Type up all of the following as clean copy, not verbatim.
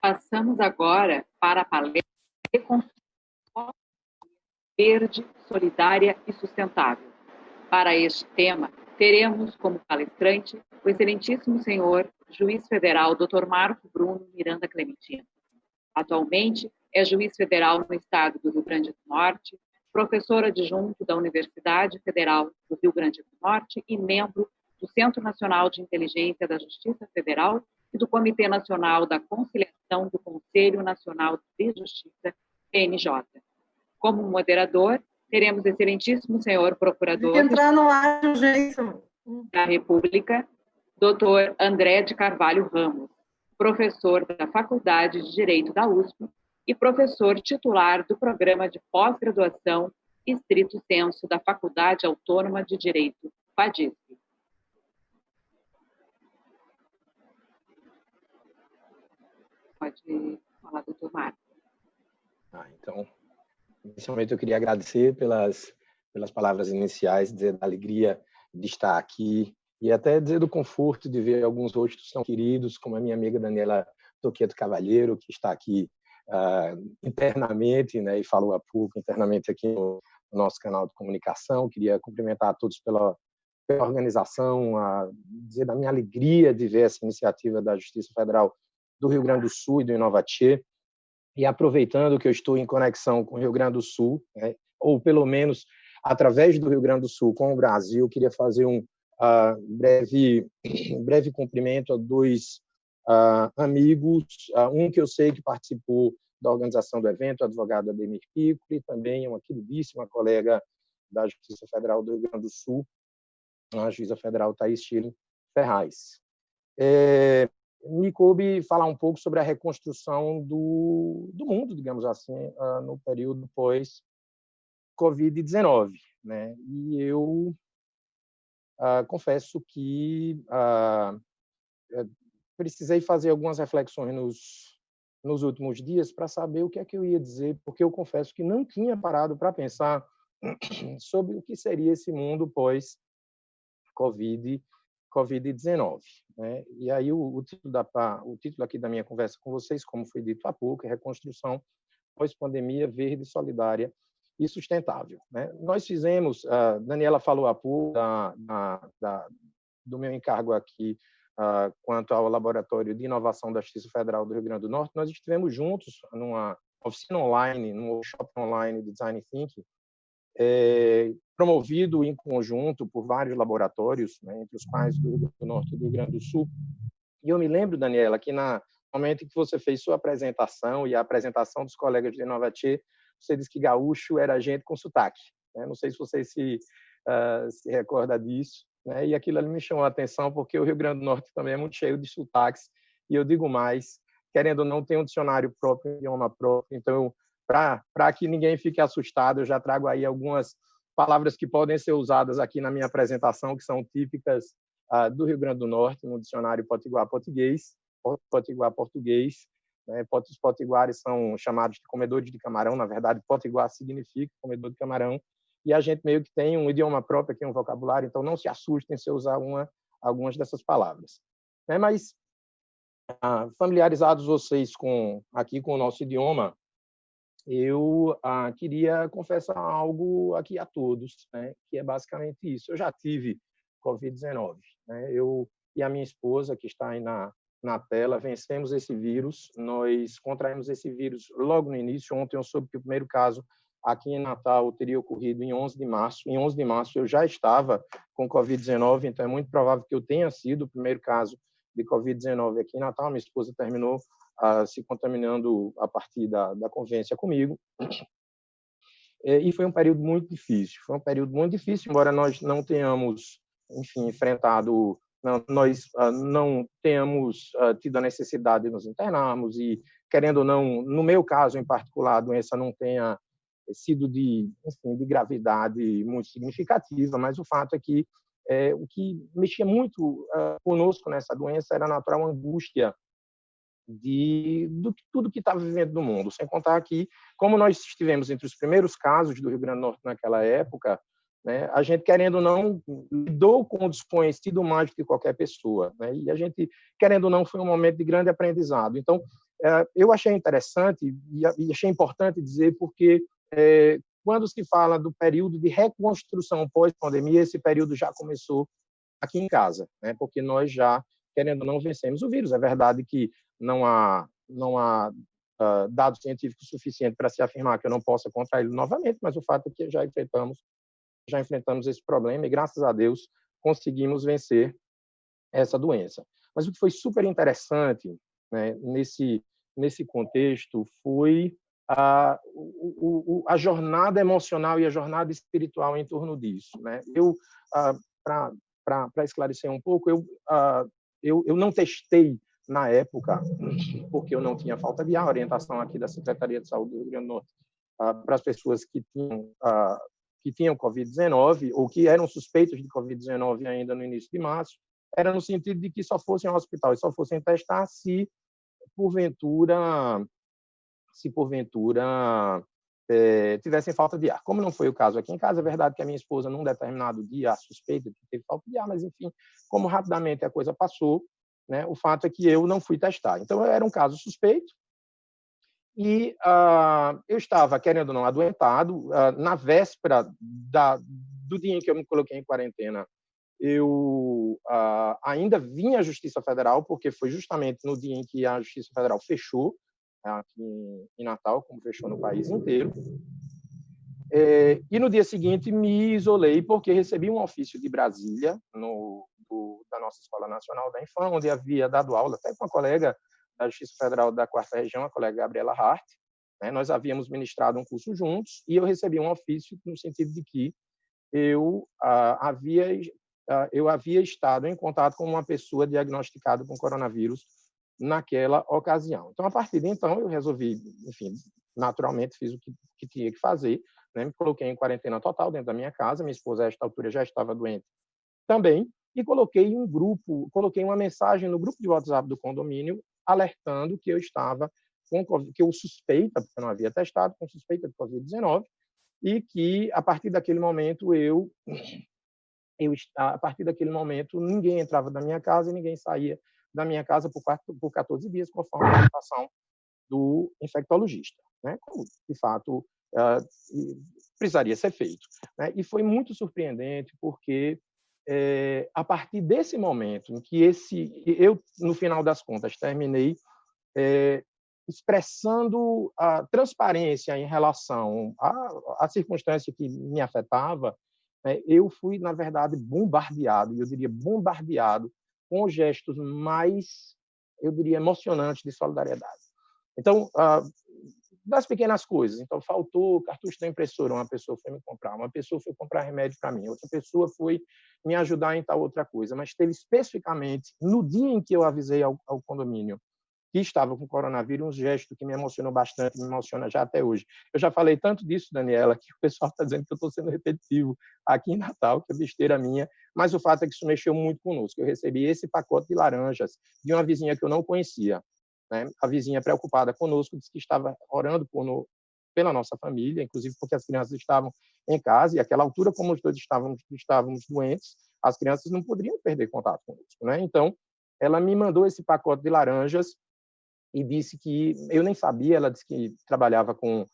Passamos agora para a palestra Reconstrução Verde, Solidária e Sustentável. Para este tema, teremos como palestrante o excelentíssimo senhor juiz federal Dr. Marco Bruno Miranda Clementino. Atualmente é juiz federal no estado do Rio Grande do Norte, professor adjunto da Universidade Federal do Rio Grande do Norte e membro do Centro Nacional de Inteligência da Justiça Federal e do Comitê Nacional da Conciliação do Conselho Nacional de Justiça, CNJ. Como moderador, teremos o excelentíssimo senhor procurador da República, Dr. André de Carvalho Ramos, professor da Faculdade de Direito da USP e professor titular do Programa de Pós-Graduação Estrito Sensu da Faculdade Autônoma de Direito, FADISP. Pode falar, doutor Marco. Então, inicialmente eu queria agradecer pelas palavras iniciais, dizer da alegria de estar aqui e até dizer do conforto de ver alguns rostos tão queridos, como a minha amiga Daniela Toqueto Cavalheiro, que está aqui internamente, né, e falou há pouco internamente aqui no nosso canal de comunicação. Queria cumprimentar a todos pela organização, dizer da minha alegria de ver essa iniciativa da Justiça Federal do Rio Grande do Sul e do Inovatê. E aproveitando que eu estou em conexão com o Rio Grande do Sul, né, ou pelo menos através do Rio Grande do Sul com o Brasil, queria fazer um breve cumprimento a dois amigos, um que eu sei que participou da organização do evento, a advogada Ademir Pico, e também uma queridíssima colega da Justiça Federal do Rio Grande do Sul, a juíza federal Thaís Schilling Ferraz. Me coube falar um pouco sobre a reconstrução do mundo, digamos assim, no período pós-Covid-19, né? E eu confesso que precisei fazer algumas reflexões nos últimos dias para saber o que é que eu ia dizer, porque eu confesso que não tinha parado para pensar sobre o que seria esse mundo pós-Covid-19, né? E aí o título aqui da minha conversa com vocês, como foi dito há pouco, é Reconstrução pós-pandemia verde, solidária e sustentável, né? Nós fizemos, Daniela falou há pouco do meu encargo aqui quanto ao Laboratório de Inovação da Justiça Federal do Rio Grande do Norte. Nós estivemos juntos numa oficina online, num workshop online de Design Thinking, promovido em conjunto por vários laboratórios, né, entre os quais do Rio Grande do Norte e do Rio Grande do Sul. E eu me lembro, Daniela, que no momento em que você fez sua apresentação e a apresentação dos colegas de Inovatê, você disse que gaúcho era gente com sotaque, né? Não sei se você se recorda disso, né? E aquilo ali me chamou a atenção, porque o Rio Grande do Norte também é muito cheio de sotaques, e eu digo mais, querendo ou não, tem um dicionário próprio, um idioma próprio. Então, para que ninguém fique assustado, eu já trago aí algumas palavras que podem ser usadas aqui na minha apresentação, que são típicas do Rio Grande do Norte, no dicionário potiguar-português, potiguar-português, né? Os potiguares são chamados de comedores de camarão, na verdade, potiguar significa comedor de camarão, e a gente meio que tem um idioma próprio aqui, um vocabulário, então não se assustem se eu usar algumas dessas palavras, né? Mas, familiarizados vocês aqui com o nosso idioma, eu queria confessar algo aqui a todos, né, que é basicamente isso. Eu já tive Covid-19, né? Eu e a minha esposa, que está aí na tela, vencemos esse vírus. Nós contraímos esse vírus logo no início. Ontem eu soube que o primeiro caso aqui em Natal teria ocorrido em 11 de março. Em 11 de março eu já estava com Covid-19, então é muito provável que eu tenha sido o primeiro caso de Covid-19 aqui em Natal. Minha esposa terminou se contaminando a partir da convivência comigo. E foi um período muito difícil. Foi um período muito difícil, embora nós não tenhamos, enfim, enfrentado, nós não tenhamos tido a necessidade de nos internarmos e, querendo ou não, no meu caso em particular, a doença não tenha sido de gravidade muito significativa, mas o fato é que o que mexia muito conosco nessa doença era a natural angústia de tudo que estava vivendo no mundo, sem contar que, como nós estivemos entre os primeiros casos do Rio Grande do Norte naquela época, né, a gente, querendo ou não, lidou com o desconhecido mais do que qualquer pessoa, né, e a gente, querendo ou não, foi um momento de grande aprendizado. Então, eu achei interessante e achei importante dizer porque quando se fala do período de reconstrução pós-pandemia, esse período já começou aqui em casa, né? Porque nós já, querendo ou não, vencemos o vírus. É verdade que não há dados científicos suficientes para se afirmar que eu não possa contraí-lo novamente, mas o fato é que já enfrentamos esse problema e, graças a Deus, conseguimos vencer essa doença. Mas o que foi super interessante, né, nesse contexto foi a jornada emocional e a jornada espiritual em torno disso, né? Para esclarecer um pouco, eu não testei na época, porque eu não tinha falta de ar, orientação aqui da Secretaria de Saúde do Rio Grande do Norte para as pessoas que tinham Covid-19 ou que eram suspeitos de Covid-19 ainda no início de março, era no sentido de que só fossem ao hospital e só fossem testar se porventura tivessem falta de ar. Como não foi o caso aqui em casa, é verdade que a minha esposa, num determinado dia, suspeita de que teve falta de ar, mas, enfim, como rapidamente a coisa passou, né, o fato é que eu não fui testar. Então, eu era um caso suspeito e eu estava, querendo ou não, adoentado. Na véspera do dia em que eu me coloquei em quarentena, eu ainda vim à Justiça Federal, porque foi justamente no dia em que a Justiça Federal fechou, aqui em Natal, como fechou no país inteiro. E no dia seguinte me isolei, porque recebi um ofício de Brasília, da nossa Escola Nacional da Infância, onde havia dado aula até com uma colega da Justiça Federal da 4ª Região, a colega Gabriela Hart. Né? Nós havíamos ministrado um curso juntos e eu recebi um ofício no sentido de que eu havia estado em contato com uma pessoa diagnosticada com coronavírus naquela ocasião. Então, a partir de então, eu resolvi, enfim, naturalmente fiz o que tinha que fazer, né? Me coloquei em quarentena total dentro da minha casa. Minha esposa, a esta altura, já estava doente também, e coloquei uma mensagem no grupo de WhatsApp do condomínio alertando que eu estava que eu suspeita, porque eu não havia testado, com suspeita de Covid-19, e que a partir daquele momento ninguém entrava da minha casa e ninguém saía da minha casa por 14 dias, conforme a orientação do infectologista, né? Como, de fato, precisaria ser feito, né? E foi muito surpreendente porque a partir desse momento em que eu, no final das contas, terminei expressando a transparência em relação à circunstância que me afetava, né, eu fui, na verdade, bombardeado, eu diria bombardeado, com os gestos mais, eu diria, emocionantes de solidariedade. Então, das pequenas coisas. Então, faltou cartucho da impressora, uma pessoa foi me comprar, uma pessoa foi comprar remédio para mim, outra pessoa foi me ajudar em tal outra coisa, mas teve especificamente, no dia em que eu avisei ao condomínio que estava com coronavírus, um gesto que me emocionou bastante, me emociona já até hoje. Eu já falei tanto disso, Daniela, que o pessoal está dizendo que eu estou sendo repetitivo aqui em Natal, que é besteira minha, mas o fato é que isso mexeu muito conosco. Eu recebi esse pacote de laranjas de uma vizinha que eu não conhecia, né? A vizinha, preocupada conosco, disse que estava orando pela nossa família, inclusive porque as crianças estavam em casa, e àquela altura, como os dois estávamos doentes, as crianças não poderiam perder contato conosco, né? Então, ela me mandou esse pacote de laranjas e disse que eu nem sabia, ela disse que trabalhava com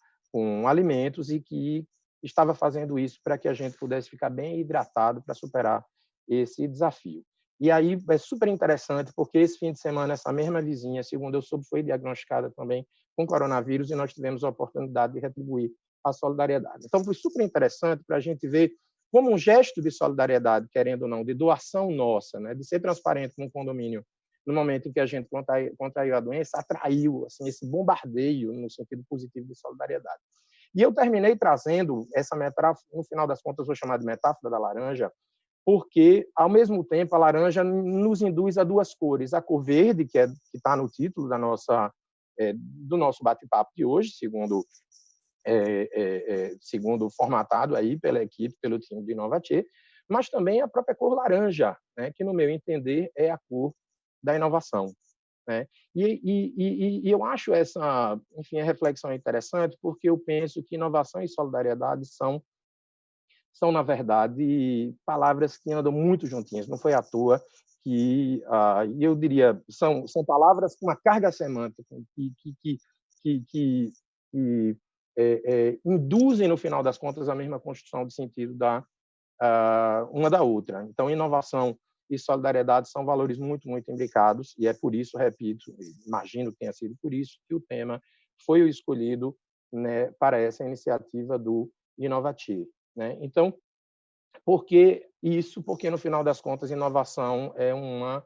alimentos e que estava fazendo isso para que a gente pudesse ficar bem hidratado para superar esse desafio. E aí é super interessante, porque esse fim de semana, essa mesma vizinha, segundo eu soube, foi diagnosticada também com coronavírus e nós tivemos a oportunidade de retribuir a solidariedade. Então, foi super interessante para a gente ver como um gesto de solidariedade, querendo ou não, de doação nossa, né, de ser transparente com o condomínio, no momento em que a gente contraiu a doença, atraiu assim, esse bombardeio no sentido positivo de solidariedade. E eu terminei trazendo essa metáfora, no final das contas, vou chamar de metáfora da laranja, porque, ao mesmo tempo, a laranja nos induz a duas cores. A cor verde, que está no título do nosso bate-papo de hoje, segundo formatado aí pela equipe, pelo time de Inovatê, mas também a própria cor laranja, né, que, no meu entender, é a cor da inovação, né? E eu acho essa, enfim, a reflexão interessante, porque eu penso que inovação e solidariedade são, na verdade, palavras que andam muito juntinhas. Não foi à toa que eu diria são palavras com uma carga semântica que induzem, no final das contas, a mesma construção de sentido uma da outra. Então, inovação e solidariedade são valores muito, muito imbricados, e é por isso, repito, imagino que tenha sido por isso, que o tema foi o escolhido, né, para essa iniciativa do Inovatir, né? Então, por que isso? Porque, no final das contas, inovação é uma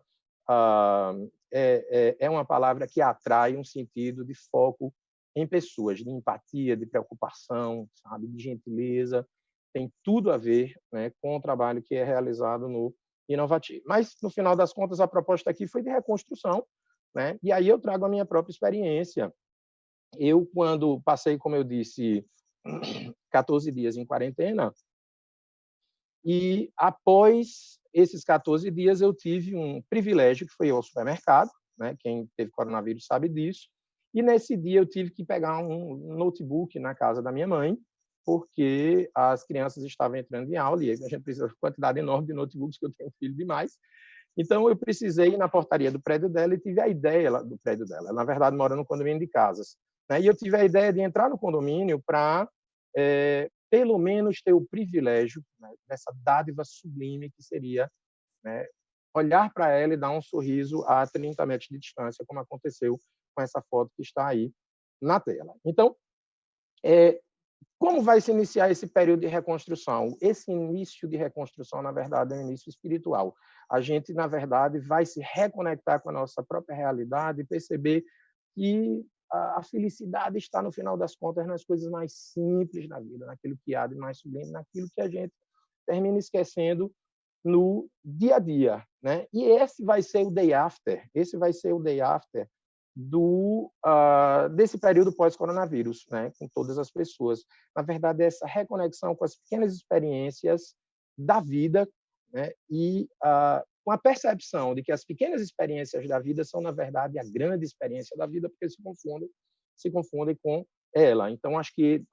palavra que atrai um sentido de foco em pessoas, de empatia, de preocupação, sabe, de gentileza. Tem tudo a ver, né, com o trabalho que é realizado no Inovatir. Mas, no final das contas, a proposta aqui foi de reconstrução, né? E aí eu trago a minha própria experiência. Eu, quando passei, como eu disse, 14 dias em quarentena, e após esses 14 dias eu tive um privilégio, que foi ir ao supermercado, né? Quem teve coronavírus sabe disso. E nesse dia eu tive que pegar um notebook na casa da minha mãe, porque as crianças estavam entrando em aula e a gente precisa de uma quantidade enorme de notebooks, que eu tenho um filho demais. Então, eu precisei ir na portaria do prédio dela e tive a ideia do prédio dela. Ela, na verdade, mora no condomínio de casas, né? E eu tive a ideia de entrar no condomínio para, pelo menos, ter o privilégio, né, dessa dádiva sublime que seria, né, olhar para ela e dar um sorriso a 30 metros de distância, como aconteceu com essa foto que está aí na tela. Então, como vai se iniciar esse período de reconstrução? Esse início de reconstrução, na verdade, é um início espiritual. A gente, na verdade, vai se reconectar com a nossa própria realidade e perceber que a felicidade está, no final das contas, nas coisas mais simples da vida, naquilo que há de mais sublime, naquilo que a gente termina esquecendo no dia a dia, né? E esse vai ser o day after, desse período pós-coronavírus, né, com todas as pessoas. Na verdade, essa reconexão com as pequenas experiências da vida, né, e com a percepção de que as pequenas experiências da vida são, na verdade, a grande experiência da vida, porque se confundem com ela. Então, acho que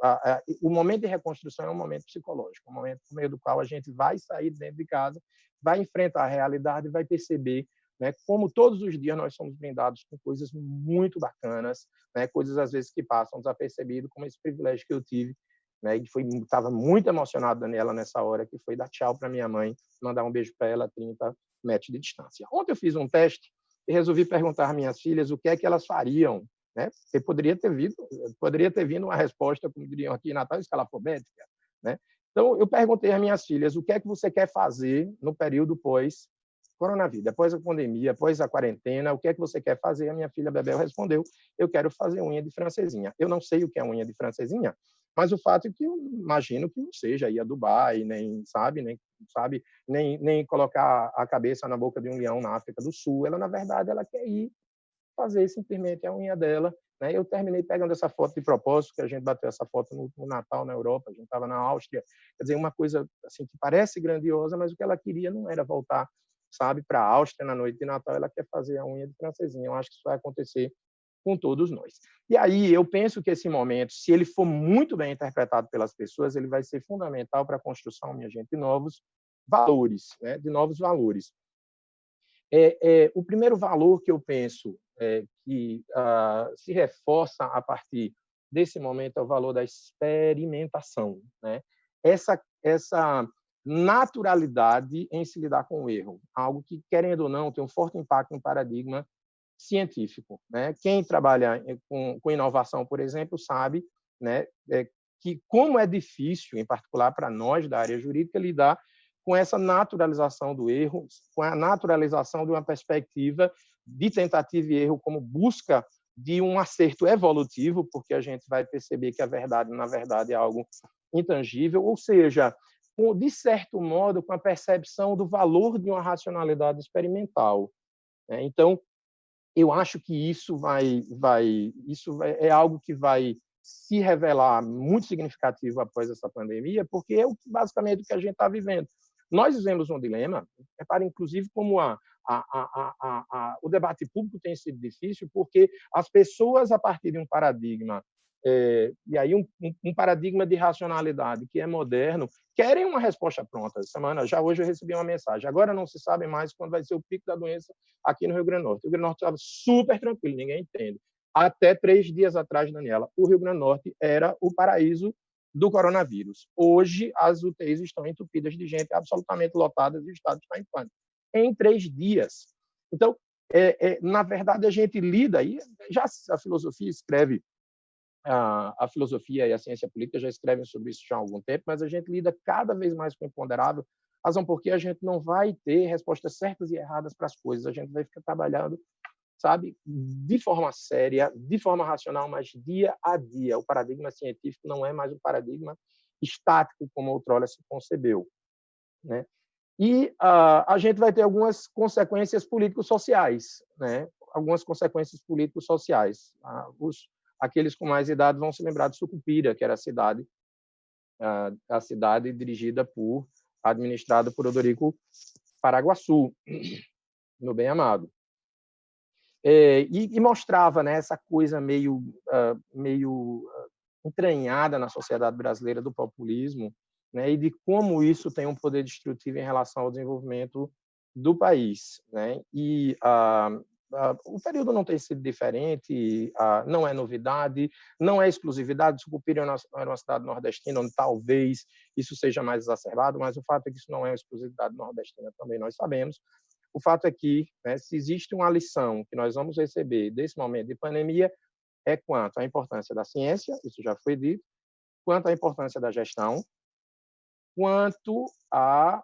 o momento de reconstrução é um momento psicológico, um momento por meio do qual a gente vai sair dentro de casa, vai enfrentar a realidade, vai perceber, né, como todos os dias nós somos brindados com coisas muito bacanas, né, coisas às vezes que passam desapercebido, como esse privilégio que eu tive, né, e estava muito emocionado nela nessa hora, que foi dar tchau para minha mãe, mandar um beijo para ela a 30 metros de distância. Ontem eu fiz um teste e resolvi perguntar às minhas filhas o que é que elas fariam, né? Porque poderia ter vindo uma resposta, como diriam aqui em Natal, escalafobética, né? Então, eu perguntei às minhas filhas o que é que você quer fazer no período pós-coronavírus, após a pandemia, após a quarentena, o que é que você quer fazer? A minha filha Bebel respondeu, eu quero fazer unha de francesinha. Eu não sei o que é unha de francesinha, mas o fato é que eu imagino que não seja ir a Dubai, nem colocar a cabeça na boca de um leão na África do Sul. Ela, na verdade, ela quer ir fazer simplesmente a unha dela, né? Eu terminei pegando essa foto de propósito, que a gente bateu essa foto no Natal na Europa, a gente estava na Áustria, quer dizer, uma coisa assim que parece grandiosa, mas o que ela queria não era voltar, sabe, para a Áustria na noite de Natal, ela quer fazer a unha de francesinha. Eu acho que isso vai acontecer com todos nós. E aí eu penso que esse momento, se ele for muito bem interpretado pelas pessoas, ele vai ser fundamental para a construção, minha gente, de novos valores, né? De novos valores. O primeiro valor que eu penso que se reforça a partir desse momento é o valor da experimentação, né? Essa naturalidade em se lidar com o erro, algo que, querendo ou não, tem um forte impacto no paradigma científico, né? Quem trabalha com inovação, por exemplo, sabe, né, que como é difícil, em particular para nós da área jurídica, lidar com essa naturalização do erro, com a naturalização de uma perspectiva de tentativa e erro como busca de um acerto evolutivo, porque a gente vai perceber que a verdade, na verdade, é algo intangível, ou seja, de certo modo, com a percepção do valor de uma racionalidade experimental. Então, eu acho que isso é algo que vai se revelar muito significativo após essa pandemia, porque é basicamente o que a gente está vivendo. Nós vivemos um dilema, repare, inclusive, como o debate público tem sido difícil, porque as pessoas, a partir de um paradigma e aí um paradigma de racionalidade que é moderno, querem uma resposta pronta. Já hoje eu recebi uma mensagem. Agora não se sabe mais quando vai ser o pico da doença aqui no Rio Grande do Norte. O Rio Grande do Norte estava super tranquilo, ninguém entende. Até 3 dias atrás, Daniela, o Rio Grande do Norte era o paraíso do coronavírus. Hoje, as UTIs estão entupidas de gente, absolutamente lotadas, e o estado está em pânico. Em 3 dias. Então, na verdade, a gente lida, e já a filosofia escreve, a filosofia e a ciência política já escrevem sobre isso já há algum tempo, mas a gente lida cada vez mais com o imponderável, razão porque a gente não vai ter respostas certas e erradas para as coisas, a gente vai ficar trabalhando, sabe, de forma séria, de forma racional, mas dia a dia. O paradigma científico não é mais um paradigma estático como outrora se concebeu, né? E a gente vai ter algumas consequências político-sociais, né? Algumas consequências político-sociais. Aqueles com mais idade vão se lembrar de Sucupira, que era a cidade administrada por Odorico Paraguaçu, no Bem Amado. E mostrava, né, essa coisa meio entranhada na sociedade brasileira do populismo, né, e de como isso tem um poder destrutivo em relação ao desenvolvimento do país, né? E o período não tem sido diferente, não é novidade, não é exclusividade. Sucupira era uma cidade nordestina, onde talvez isso seja mais exacerbado, mas o fato é que isso não é uma exclusividade nordestina, também nós sabemos. O fato é que, né, se existe uma lição que nós vamos receber desse momento de pandemia, é quanto à importância da ciência, isso já foi dito, quanto à importância da gestão, quanto à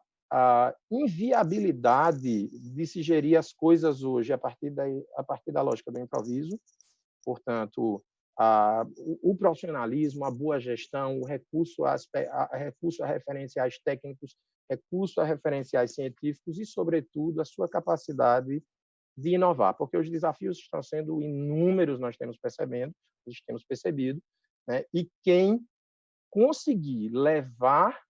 inviabilidade de se gerir as coisas hoje a partir da lógica do improviso. Portanto, o profissionalismo, a boa gestão, o recurso a referenciais técnicos, recurso a referenciais científicos e, sobretudo, a sua capacidade de inovar, porque os desafios estão sendo inúmeros, nós temos percebido, né? E quem conseguir levar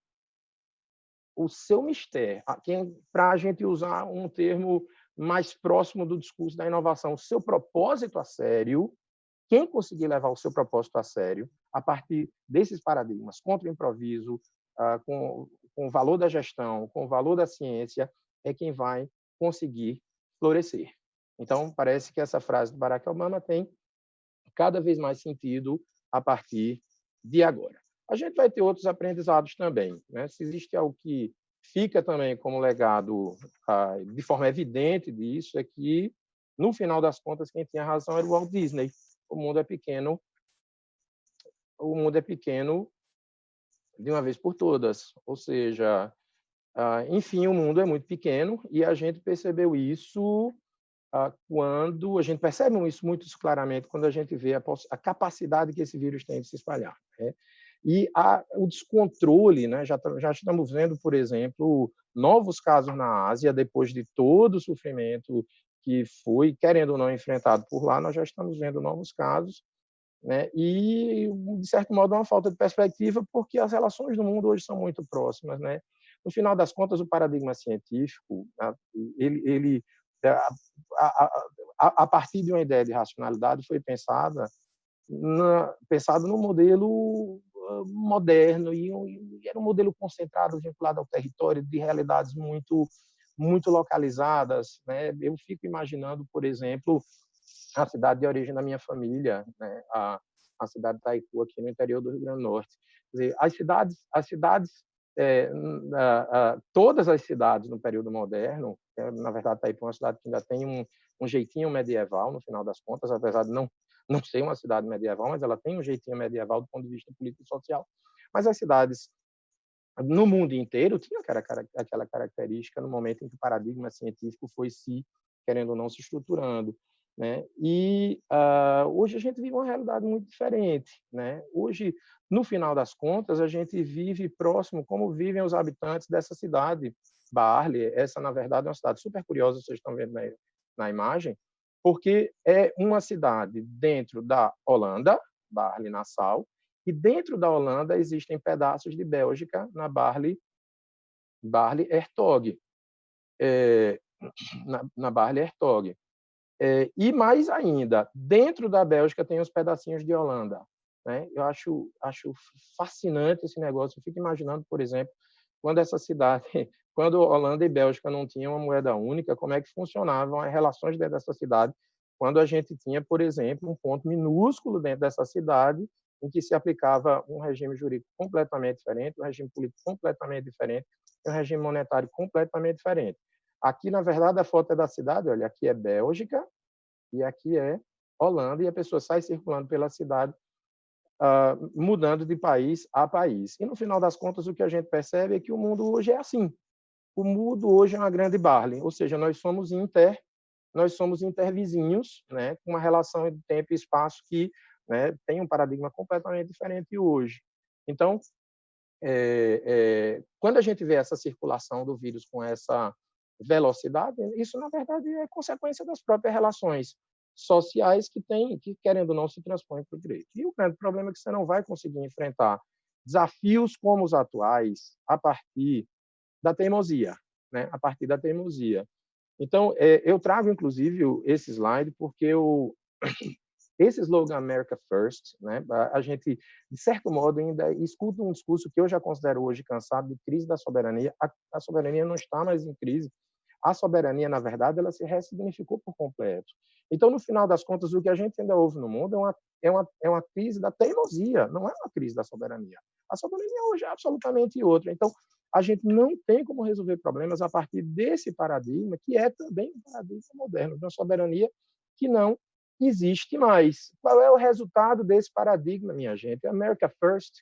o seu mistério, para a gente usar um termo mais próximo do discurso da inovação, o seu propósito a sério, quem conseguir levar o seu propósito a sério, a partir desses paradigmas, contra o improviso, com o valor da gestão, com o valor da ciência, é quem vai conseguir florescer. Então, parece que essa frase do Barack Obama tem cada vez mais sentido a partir de agora. A gente vai ter outros aprendizados também, né? Se existe algo que fica também como legado de forma evidente disso, é que, no final das contas, quem tinha razão era o Walt Disney. O mundo é pequeno de uma vez por todas. Ou seja, enfim, o mundo é muito pequeno e a gente percebeu isso quando a gente percebe isso muito claramente quando a gente vê a capacidade que esse vírus tem de se espalhar, né? E o descontrole, né? Já estamos vendo, por exemplo, novos casos na Ásia, depois de todo o sofrimento que foi, querendo ou não, enfrentado por lá, nós já estamos vendo novos casos, né? E, de certo modo, uma falta de perspectiva, porque as relações do mundo hoje são muito próximas, né? No final das contas, o paradigma científico, ele a partir de uma ideia de racionalidade, foi pensado no modelo moderno, e era um modelo concentrado, vinculado ao território, de realidades muito localizadas, né? Eu fico imaginando, por exemplo, a cidade de origem da minha família, né? A cidade de Itaipu, aqui no interior do Rio Grande do Norte. Quer dizer, as cidades todas as cidades no período moderno, na verdade, Itaipu é uma cidade que ainda tem um jeitinho medieval, no final das contas, apesar de não ser uma cidade medieval, mas ela tem um jeitinho medieval do ponto de vista político e social. Mas as cidades no mundo inteiro tinham aquela característica no momento em que o paradigma científico foi querendo ou não, se estruturando, né? E hoje a gente vive uma realidade muito diferente, né? Hoje, no final das contas, a gente vive próximo como vivem os habitantes dessa cidade, Barle. Essa, na verdade, é uma cidade super curiosa, vocês estão vendo na imagem, porque é uma cidade dentro da Holanda, Barle-Nassau, e dentro da Holanda existem pedaços de Bélgica na Barle-Hertog. Na Barle-Hertog. E mais ainda, dentro da Bélgica tem os pedacinhos de Holanda. né? Eu acho fascinante esse negócio. Eu fico imaginando, por exemplo, quando essa cidade, quando Holanda e Bélgica não tinham uma moeda única, como é que funcionavam as relações dentro dessa cidade, quando a gente tinha, por exemplo, um ponto minúsculo dentro dessa cidade em que se aplicava um regime jurídico completamente diferente, um regime político completamente diferente, e um regime monetário completamente diferente. Aqui, na verdade, a foto é da cidade, olha, aqui é Bélgica e aqui é Holanda, e a pessoa sai circulando pela cidade, mudando de país a país. E, no final das contas, o que a gente percebe é que o mundo hoje é assim. O mundo hoje é uma grande Barley, ou seja, nós somos intervizinhos, né, com uma relação de tempo e espaço que, né, tem um paradigma completamente diferente hoje. Então, quando a gente vê essa circulação do vírus com essa velocidade, isso, na verdade, é consequência das próprias relações sociais que querendo ou não, se transpõem para o direito. E o grande problema é que você não vai conseguir enfrentar desafios como os atuais a partir da teimosia, né? A partir da teimosia. Então, eu trago, inclusive, esse slide porque esse slogan America First, né? A gente, de certo modo, ainda escuta um discurso que eu já considero hoje cansado de crise da soberania. A soberania não está mais em crise. A soberania, na verdade, ela se ressignificou por completo. Então, no final das contas, o que a gente ainda ouve no mundo é uma crise da teimosia, não é uma crise da soberania. A soberania hoje é absolutamente outra. Então, a gente não tem como resolver problemas a partir desse paradigma, que é também um paradigma moderno, de uma soberania que não existe mais. Qual é o resultado desse paradigma, minha gente? America First.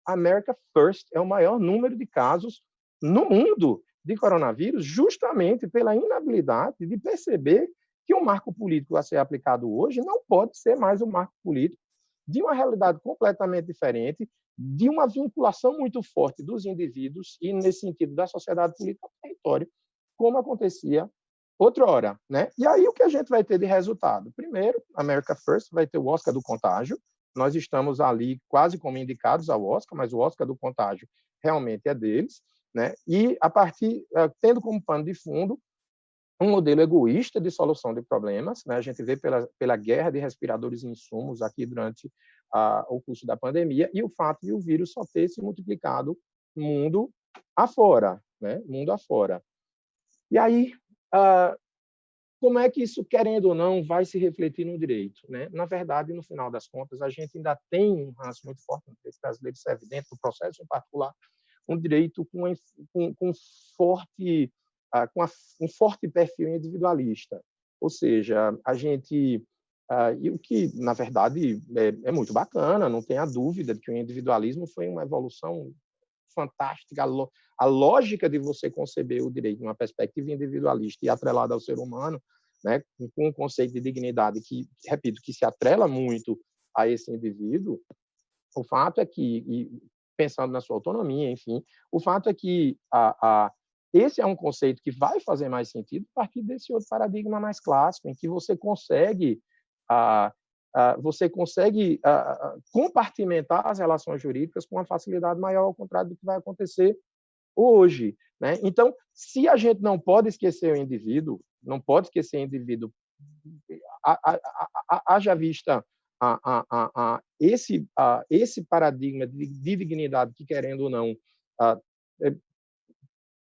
America First é o maior número de casos no mundo de coronavírus, justamente pela inabilidade de perceber que o marco político a ser aplicado hoje não pode ser mais um marco político de uma realidade completamente diferente, de uma vinculação muito forte dos indivíduos e, nesse sentido, da sociedade política ao território, como acontecia outrora, né? E aí o que a gente vai ter de resultado? Primeiro, America First vai ter o Oscar do contágio. Nós estamos ali quase como indicados ao Oscar, mas o Oscar do contágio realmente é deles, né? E a partir, tendo como pano de fundo um modelo egoísta de solução de problemas, né? A gente vê pela guerra de respiradores e insumos aqui durante o curso da pandemia, e o fato de o vírus só ter se multiplicado mundo afora, né? Mundo afora. E aí, como é que isso, querendo ou não, vai se refletir no direito, né? Na verdade, no final das contas, a gente ainda tem um ranço muito forte no direito brasileiro, isso é evidente, no processo em particular, um direito com um forte perfil individualista. Ou seja, a gente... e o que, na verdade, é muito bacana, não tenha dúvida de que o individualismo foi uma evolução fantástica. A lógica de você conceber o direito numa perspectiva individualista e atrelada ao ser humano, né, com um conceito de dignidade que, repito, que se atrela muito a esse indivíduo, o fato é que, pensando na sua autonomia, enfim, o fato é que esse é um conceito que vai fazer mais sentido a partir desse outro paradigma mais clássico, em que você consegue compartimentar as relações jurídicas com uma facilidade maior, ao contrário do que vai acontecer hoje, né? Então, se a gente não pode esquecer o indivíduo, haja vista esse paradigma de dignidade que, querendo ou não,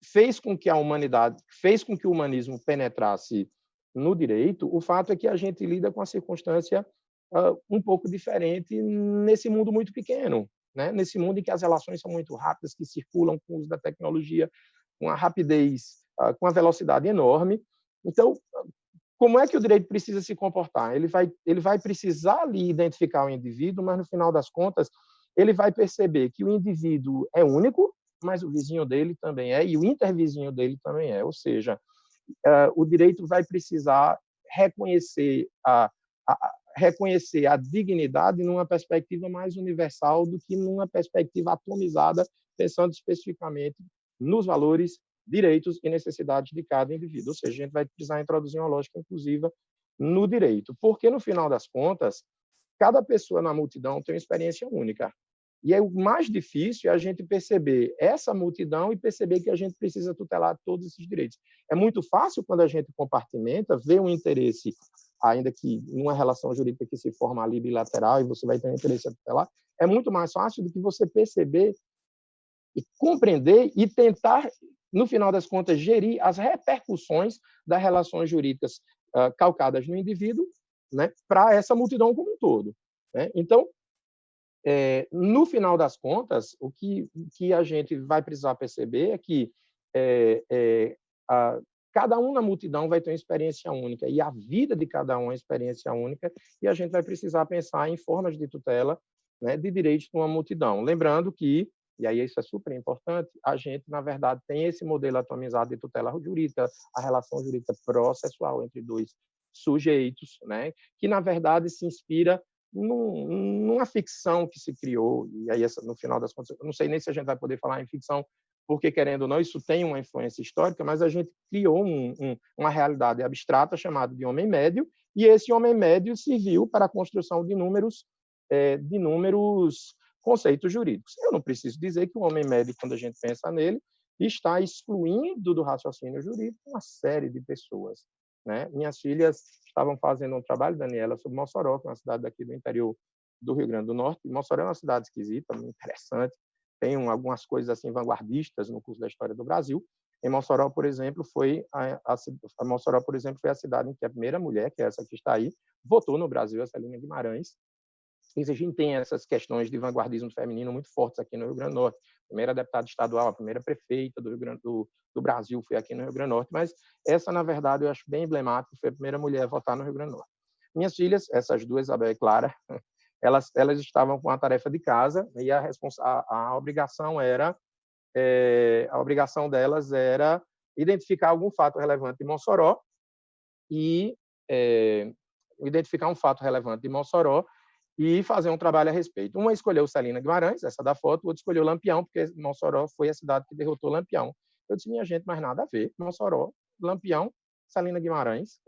fez com que o humanismo penetrasse no direito. O fato é que a gente lida com a circunstância um pouco diferente nesse mundo muito pequeno, né? Nesse mundo em que as relações são muito rápidas, que circulam com o uso da tecnologia, com a rapidez, com a velocidade enorme. Então, como é que o direito precisa se comportar? Ele vai precisar ali identificar o indivíduo, mas, no final das contas, ele vai perceber que o indivíduo é único, mas o vizinho dele também é, e o intervizinho dele também é. Ou seja, o direito vai precisar reconhecer a dignidade numa perspectiva mais universal do que numa perspectiva atomizada, pensando especificamente nos valores, direitos e necessidades de cada indivíduo. Ou seja, a gente vai precisar introduzir uma lógica inclusiva no direito, porque, no final das contas, cada pessoa na multidão tem uma experiência única. E o mais difícil é a gente perceber essa multidão e perceber que a gente precisa tutelar todos esses direitos. É muito fácil, quando a gente compartimenta, ver um interesse ainda que numa relação jurídica que se forma ali bilateral e você vai ter interesse a tutelar, é muito mais fácil do que você perceber e compreender e tentar, no final das contas, gerir as repercussões das relações jurídicas calcadas no indivíduo, né, para essa multidão como um todo, né? Então, no final das contas, o que a gente vai precisar perceber é que cada um na multidão vai ter uma experiência única, e a vida de cada um é uma experiência única, e a gente vai precisar pensar em formas de tutela, né, de direitos de uma multidão. Lembrando que, e aí isso é super importante, a gente, na verdade, tem esse modelo atomizado de tutela jurídica, a relação jurídica processual entre dois sujeitos, né, que, na verdade, se inspira numa ficção que se criou, e aí, no final das contas, eu não sei nem se a gente vai poder falar em ficção, porque, querendo ou não, isso tem uma influência histórica, mas a gente criou uma realidade abstrata chamada de homem médio, e esse homem médio serviu para a construção de inúmeros conceitos jurídicos. Eu não preciso dizer que o homem médio, quando a gente pensa nele, está excluindo do raciocínio jurídico uma série de pessoas, né? Minhas filhas estavam fazendo um trabalho, Daniela, sobre Mossoró, que é uma cidade daqui do interior do Rio Grande do Norte. Mossoró é uma cidade esquisita, muito interessante, tem algumas coisas assim vanguardistas no curso da história do Brasil. Em Mossoró, por exemplo, foi Mossoró, por exemplo, foi a cidade em que a primeira mulher, que é essa que está aí, votou no Brasil, a Celina Guimarães. E a gente tem essas questões de vanguardismo feminino muito fortes aqui no Rio Grande do Norte. A primeira deputada estadual, a primeira prefeita do Rio Grande do Brasil foi aqui no Rio Grande do Norte, mas essa, na verdade, eu acho bem emblemática, foi a primeira mulher a votar no Rio Grande do Norte. Minhas filhas, essas duas, Isabel e Clara, elas estavam com a tarefa de casa e a obrigação delas era identificar algum fato relevante de Mossoró e identificar um fato relevante de Mossoró e fazer um trabalho a respeito. Uma escolheu Celina Guimarães, essa da foto, outra escolheu Lampião, porque Mossoró foi a cidade que derrotou Lampião. Eu disse, minha gente, mas nada a ver. Mossoró, Lampião, Celina Guimarães,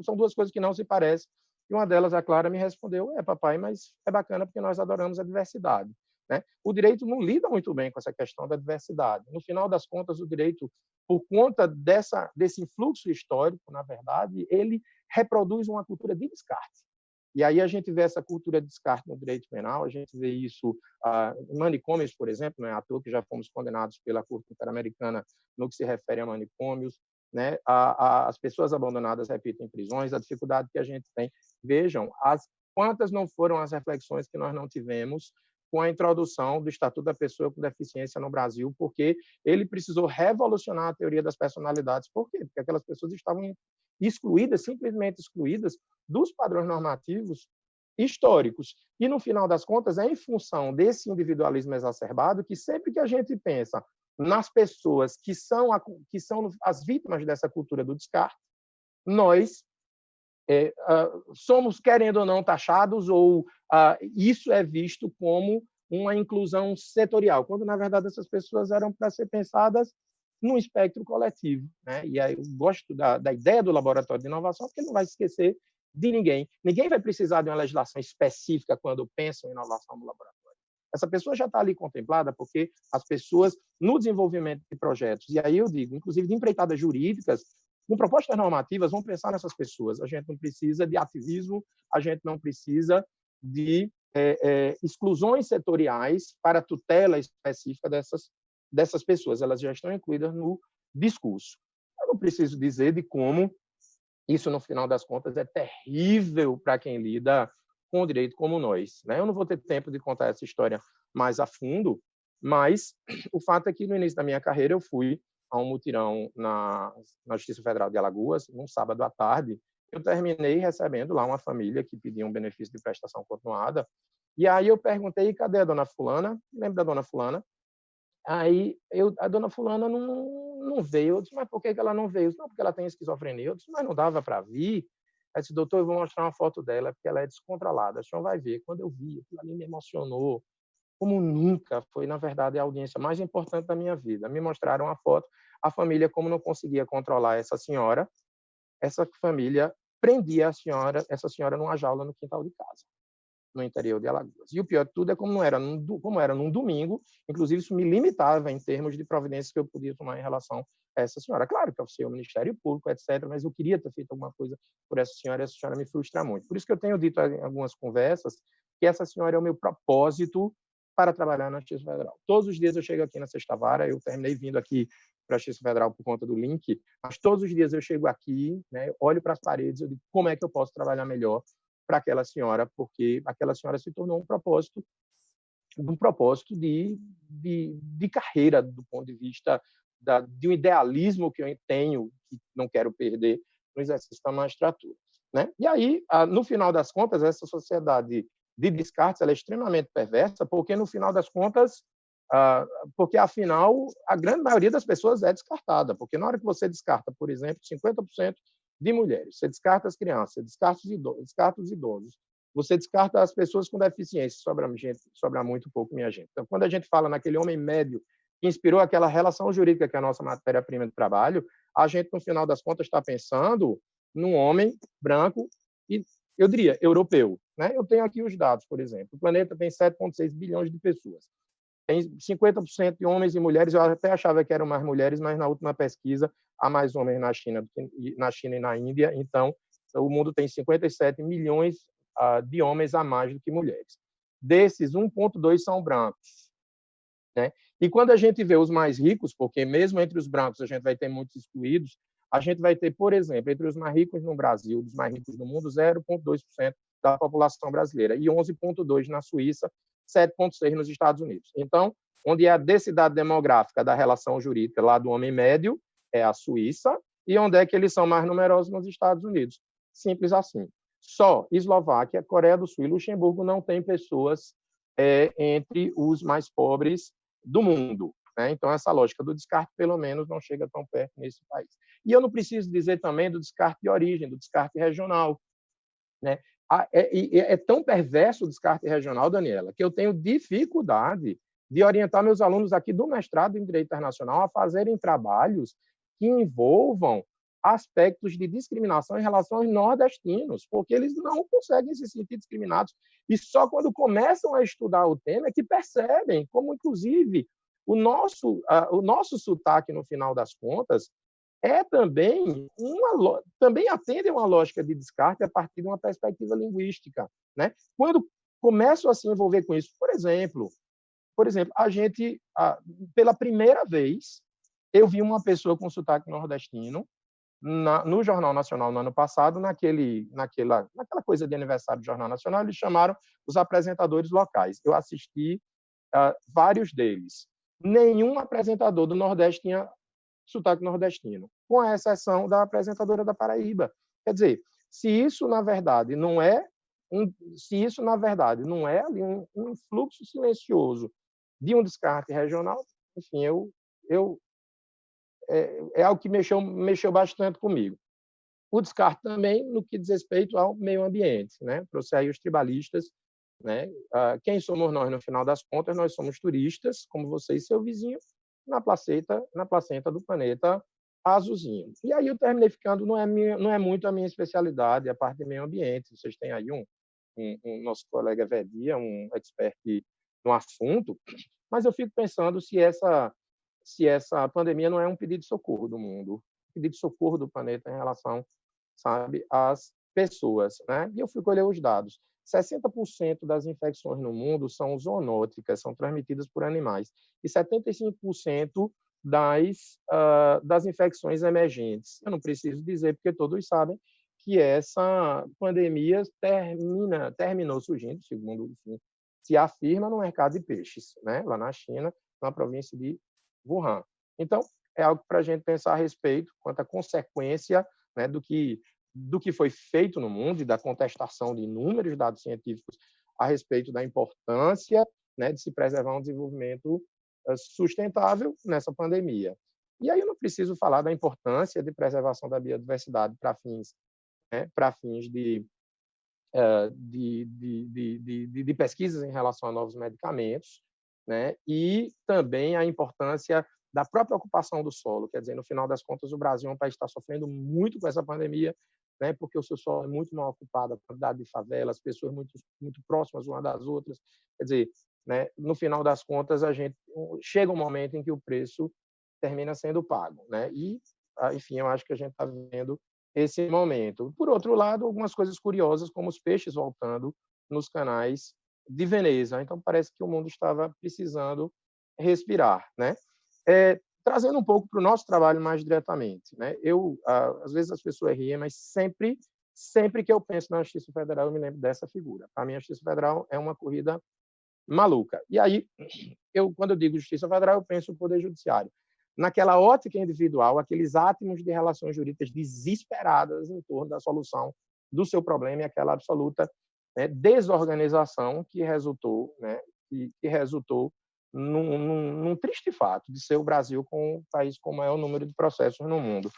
são duas coisas que não se parecem. E uma delas, a Clara, me respondeu, papai, mas é bacana porque nós adoramos a diversidade, né? O direito não lida muito bem com essa questão da diversidade. No final das contas, o direito, por conta desse influxo histórico, na verdade, ele reproduz uma cultura de descarte. E aí a gente vê essa cultura de descarte no direito penal, a gente vê isso em manicômios, por exemplo, não é à toa que já fomos condenados pela Corte Interamericana no que se refere a manicômios, né? As pessoas abandonadas, repito, em prisões, a dificuldade que a gente tem. Vejam, quantas não foram as reflexões que nós não tivemos com a introdução do Estatuto da Pessoa com Deficiência no Brasil, porque ele precisou revolucionar a teoria das personalidades. Por quê? Porque aquelas pessoas estavam excluídas, simplesmente excluídas, dos padrões normativos históricos. E, no final das contas, é em função desse individualismo exacerbado que sempre que a gente pensa nas pessoas que são as vítimas dessa cultura do descarte, nós somos, querendo ou não, taxados, ou isso é visto como uma inclusão setorial, quando, na verdade, essas pessoas eram para ser pensadas num espectro coletivo, né? E aí eu gosto da ideia do laboratório de inovação, porque não vai esquecer de ninguém. Ninguém vai precisar de uma legislação específica quando pensam em inovação no laboratório. Essa pessoa já está ali contemplada porque as pessoas, no desenvolvimento de projetos, e aí eu digo, inclusive de empreitadas jurídicas, com propostas normativas, vão pensar nessas pessoas. A gente não precisa de ativismo, a gente não precisa de exclusões setoriais para tutela específica dessas pessoas. Elas já estão incluídas no discurso. Eu não preciso dizer de como isso, no final das contas, é terrível para quem lida com o direito como nós, né? Eu não vou ter tempo de contar essa história mais a fundo, mas o fato é que, no início da minha carreira, eu fui a um mutirão na Justiça Federal de Alagoas, num sábado à tarde. Eu terminei recebendo lá uma família que pedia um benefício de prestação continuada, e aí eu perguntei, cadê a dona fulana? Lembra da dona fulana? Aí a dona fulana não veio. Eu disse, mas por que ela não veio? Não, porque ela tem esquizofrenia. Eu disse, mas não dava para vir. Aí disse, doutor, eu vou mostrar uma foto dela, porque ela é descontrolada. O senhor vai ver. Quando eu vi, aquilo ali me emocionou, como nunca. Foi, na verdade, a audiência mais importante da minha vida. Me mostraram a foto. A família, como não conseguia controlar essa senhora, essa família prendia essa senhora numa jaula no quintal de casa. no interior de Alagoas. E o pior de tudo é como era num domingo, inclusive isso me limitava em termos de providências que eu podia tomar em relação a essa senhora. Claro que eu sei o Ministério Público, etc., mas eu queria ter feito alguma coisa por essa senhora, e essa senhora me frustra muito. Por isso que eu tenho dito em algumas conversas que essa senhora é o meu propósito para trabalhar na Justiça Federal. Todos os dias eu chego aqui na Sexta Vara, eu terminei vindo aqui para a Justiça Federal por conta do link, mas todos os dias eu chego aqui, né, olho para as paredes, eu digo como é que eu posso trabalhar melhor para aquela senhora, porque aquela senhora se tornou um propósito de carreira, do ponto de vista de um idealismo que eu tenho, que não quero perder no exercício da magistratura. Né? E aí, no final das contas, essa sociedade de descartes ela é extremamente perversa, porque, no final das contas, porque, afinal, a grande maioria das pessoas é descartada, porque na hora que você descarta, por exemplo, 50% de mulheres, você descarta as crianças, você descarta os idosos, você descarta as pessoas com deficiência, sobra muito pouco, minha gente. Então, quando a gente fala naquele homem médio que inspirou aquela relação jurídica que é a nossa matéria-prima de trabalho, a gente, no final das contas, está pensando num homem branco e, eu diria, europeu. Né? Eu tenho aqui os dados, por exemplo. O planeta tem 7,6 bilhões de pessoas. Tem 50% de homens e mulheres. Eu até achava que eram mais mulheres, mas na última pesquisa há mais homens na China e na Índia. Então, o mundo tem 57 milhões de homens a mais do que mulheres. Desses, 1,2 são brancos. Né? E quando a gente vê os mais ricos, porque mesmo entre os brancos a gente vai ter muitos excluídos, a gente vai ter, por exemplo, entre os mais ricos no Brasil, dos mais ricos do mundo, 0,2% da população brasileira e 11,2% na Suíça, 7,6% nos Estados Unidos. Então, onde é a densidade demográfica da relação jurídica lá do homem médio é a Suíça, e onde é que eles são mais numerosos nos Estados Unidos. Simples assim. Só Eslováquia, Coreia do Sul e Luxemburgo não têm pessoas entre os mais pobres do mundo. Né? Então, essa lógica do descarte, pelo menos, não chega tão perto nesse país. E eu não preciso dizer também do descarte de origem, do descarte regional. Né? É tão perverso o descarte regional, Daniela, que eu tenho dificuldade de orientar meus alunos aqui do mestrado em Direito Internacional a fazerem trabalhos que envolvam aspectos de discriminação em relação aos nordestinos, porque eles não conseguem se sentir discriminados e só quando começam a estudar o tema é que percebem como, inclusive, o nosso sotaque, no final das contas, também atende a uma lógica de descarte a partir de uma perspectiva linguística. Né? Quando começo a se envolver com isso, por exemplo, a gente, pela primeira vez, eu vi uma pessoa com sotaque nordestino no Jornal Nacional no ano passado, naquela coisa de aniversário do Jornal Nacional, eles chamaram os apresentadores locais. Eu assisti vários deles. Nenhum apresentador do Nordeste tinha sotaque nordestino, com a exceção da apresentadora da Paraíba. Quer dizer, se isso, na verdade, não é ali um fluxo silencioso de um descarte regional, enfim, é algo que mexeu bastante comigo. O descarte também no que diz respeito ao meio ambiente, né? Trouxe aí os tribalistas, né? Quem somos nós no final das contas? Nós somos turistas, como você e seu vizinho, na placenta do planeta azulzinho. E aí eu terminei ficando, não é muito a minha especialidade, a parte de meio ambiente. Vocês têm aí um nosso colega Vedia, um expert no assunto, mas eu fico pensando se essa pandemia não é um pedido de socorro do mundo, um pedido de socorro do planeta em relação, sabe, às pessoas, né? E eu fui colher os dados. 60% das infecções no mundo são zoonóticas, são transmitidas por animais, e 75% das infecções emergentes. Eu não preciso dizer, porque todos sabem que essa pandemia terminou surgindo, segundo se afirma, no mercado de peixes, né? Lá na China, na província de Wuhan. Então, é algo para a gente pensar a respeito, quanto à consequência, né, do que foi feito no mundo e da contestação de inúmeros dados científicos a respeito da importância, né, de se preservar um desenvolvimento sustentável nessa pandemia. E aí eu não preciso falar da importância de preservação da biodiversidade para fins de pesquisas em relação a novos medicamentos, né, e também a importância da própria ocupação do solo. Quer dizer, no final das contas, o Brasil é um país que está sofrendo muito com essa pandemia, né, porque o seu solo é muito mal ocupado, a quantidade de favelas, pessoas muito próximas umas das outras. Quer dizer, né, no final das contas, chega um momento em que o preço termina sendo pago, né? E, enfim, eu acho que a gente está vivendo esse momento. Por outro lado, algumas coisas curiosas, como os peixes voltando nos canais de Veneza. Então, parece que o mundo estava precisando respirar, né? Trazendo um pouco para o nosso trabalho mais diretamente, né? Às vezes as pessoas riem, mas sempre que eu penso na Justiça Federal, eu me lembro dessa figura. Para mim, a Justiça Federal é uma corrida maluca. E aí, quando eu digo Justiça Federal, eu penso no Poder Judiciário. Naquela ótica individual, aqueles átomos de relações jurídicas desesperadas em torno da solução do seu problema e aquela absoluta, né, desorganização que resultou, né, que resultou num triste fato de ser o Brasil com o país com o maior número de processos no mundo,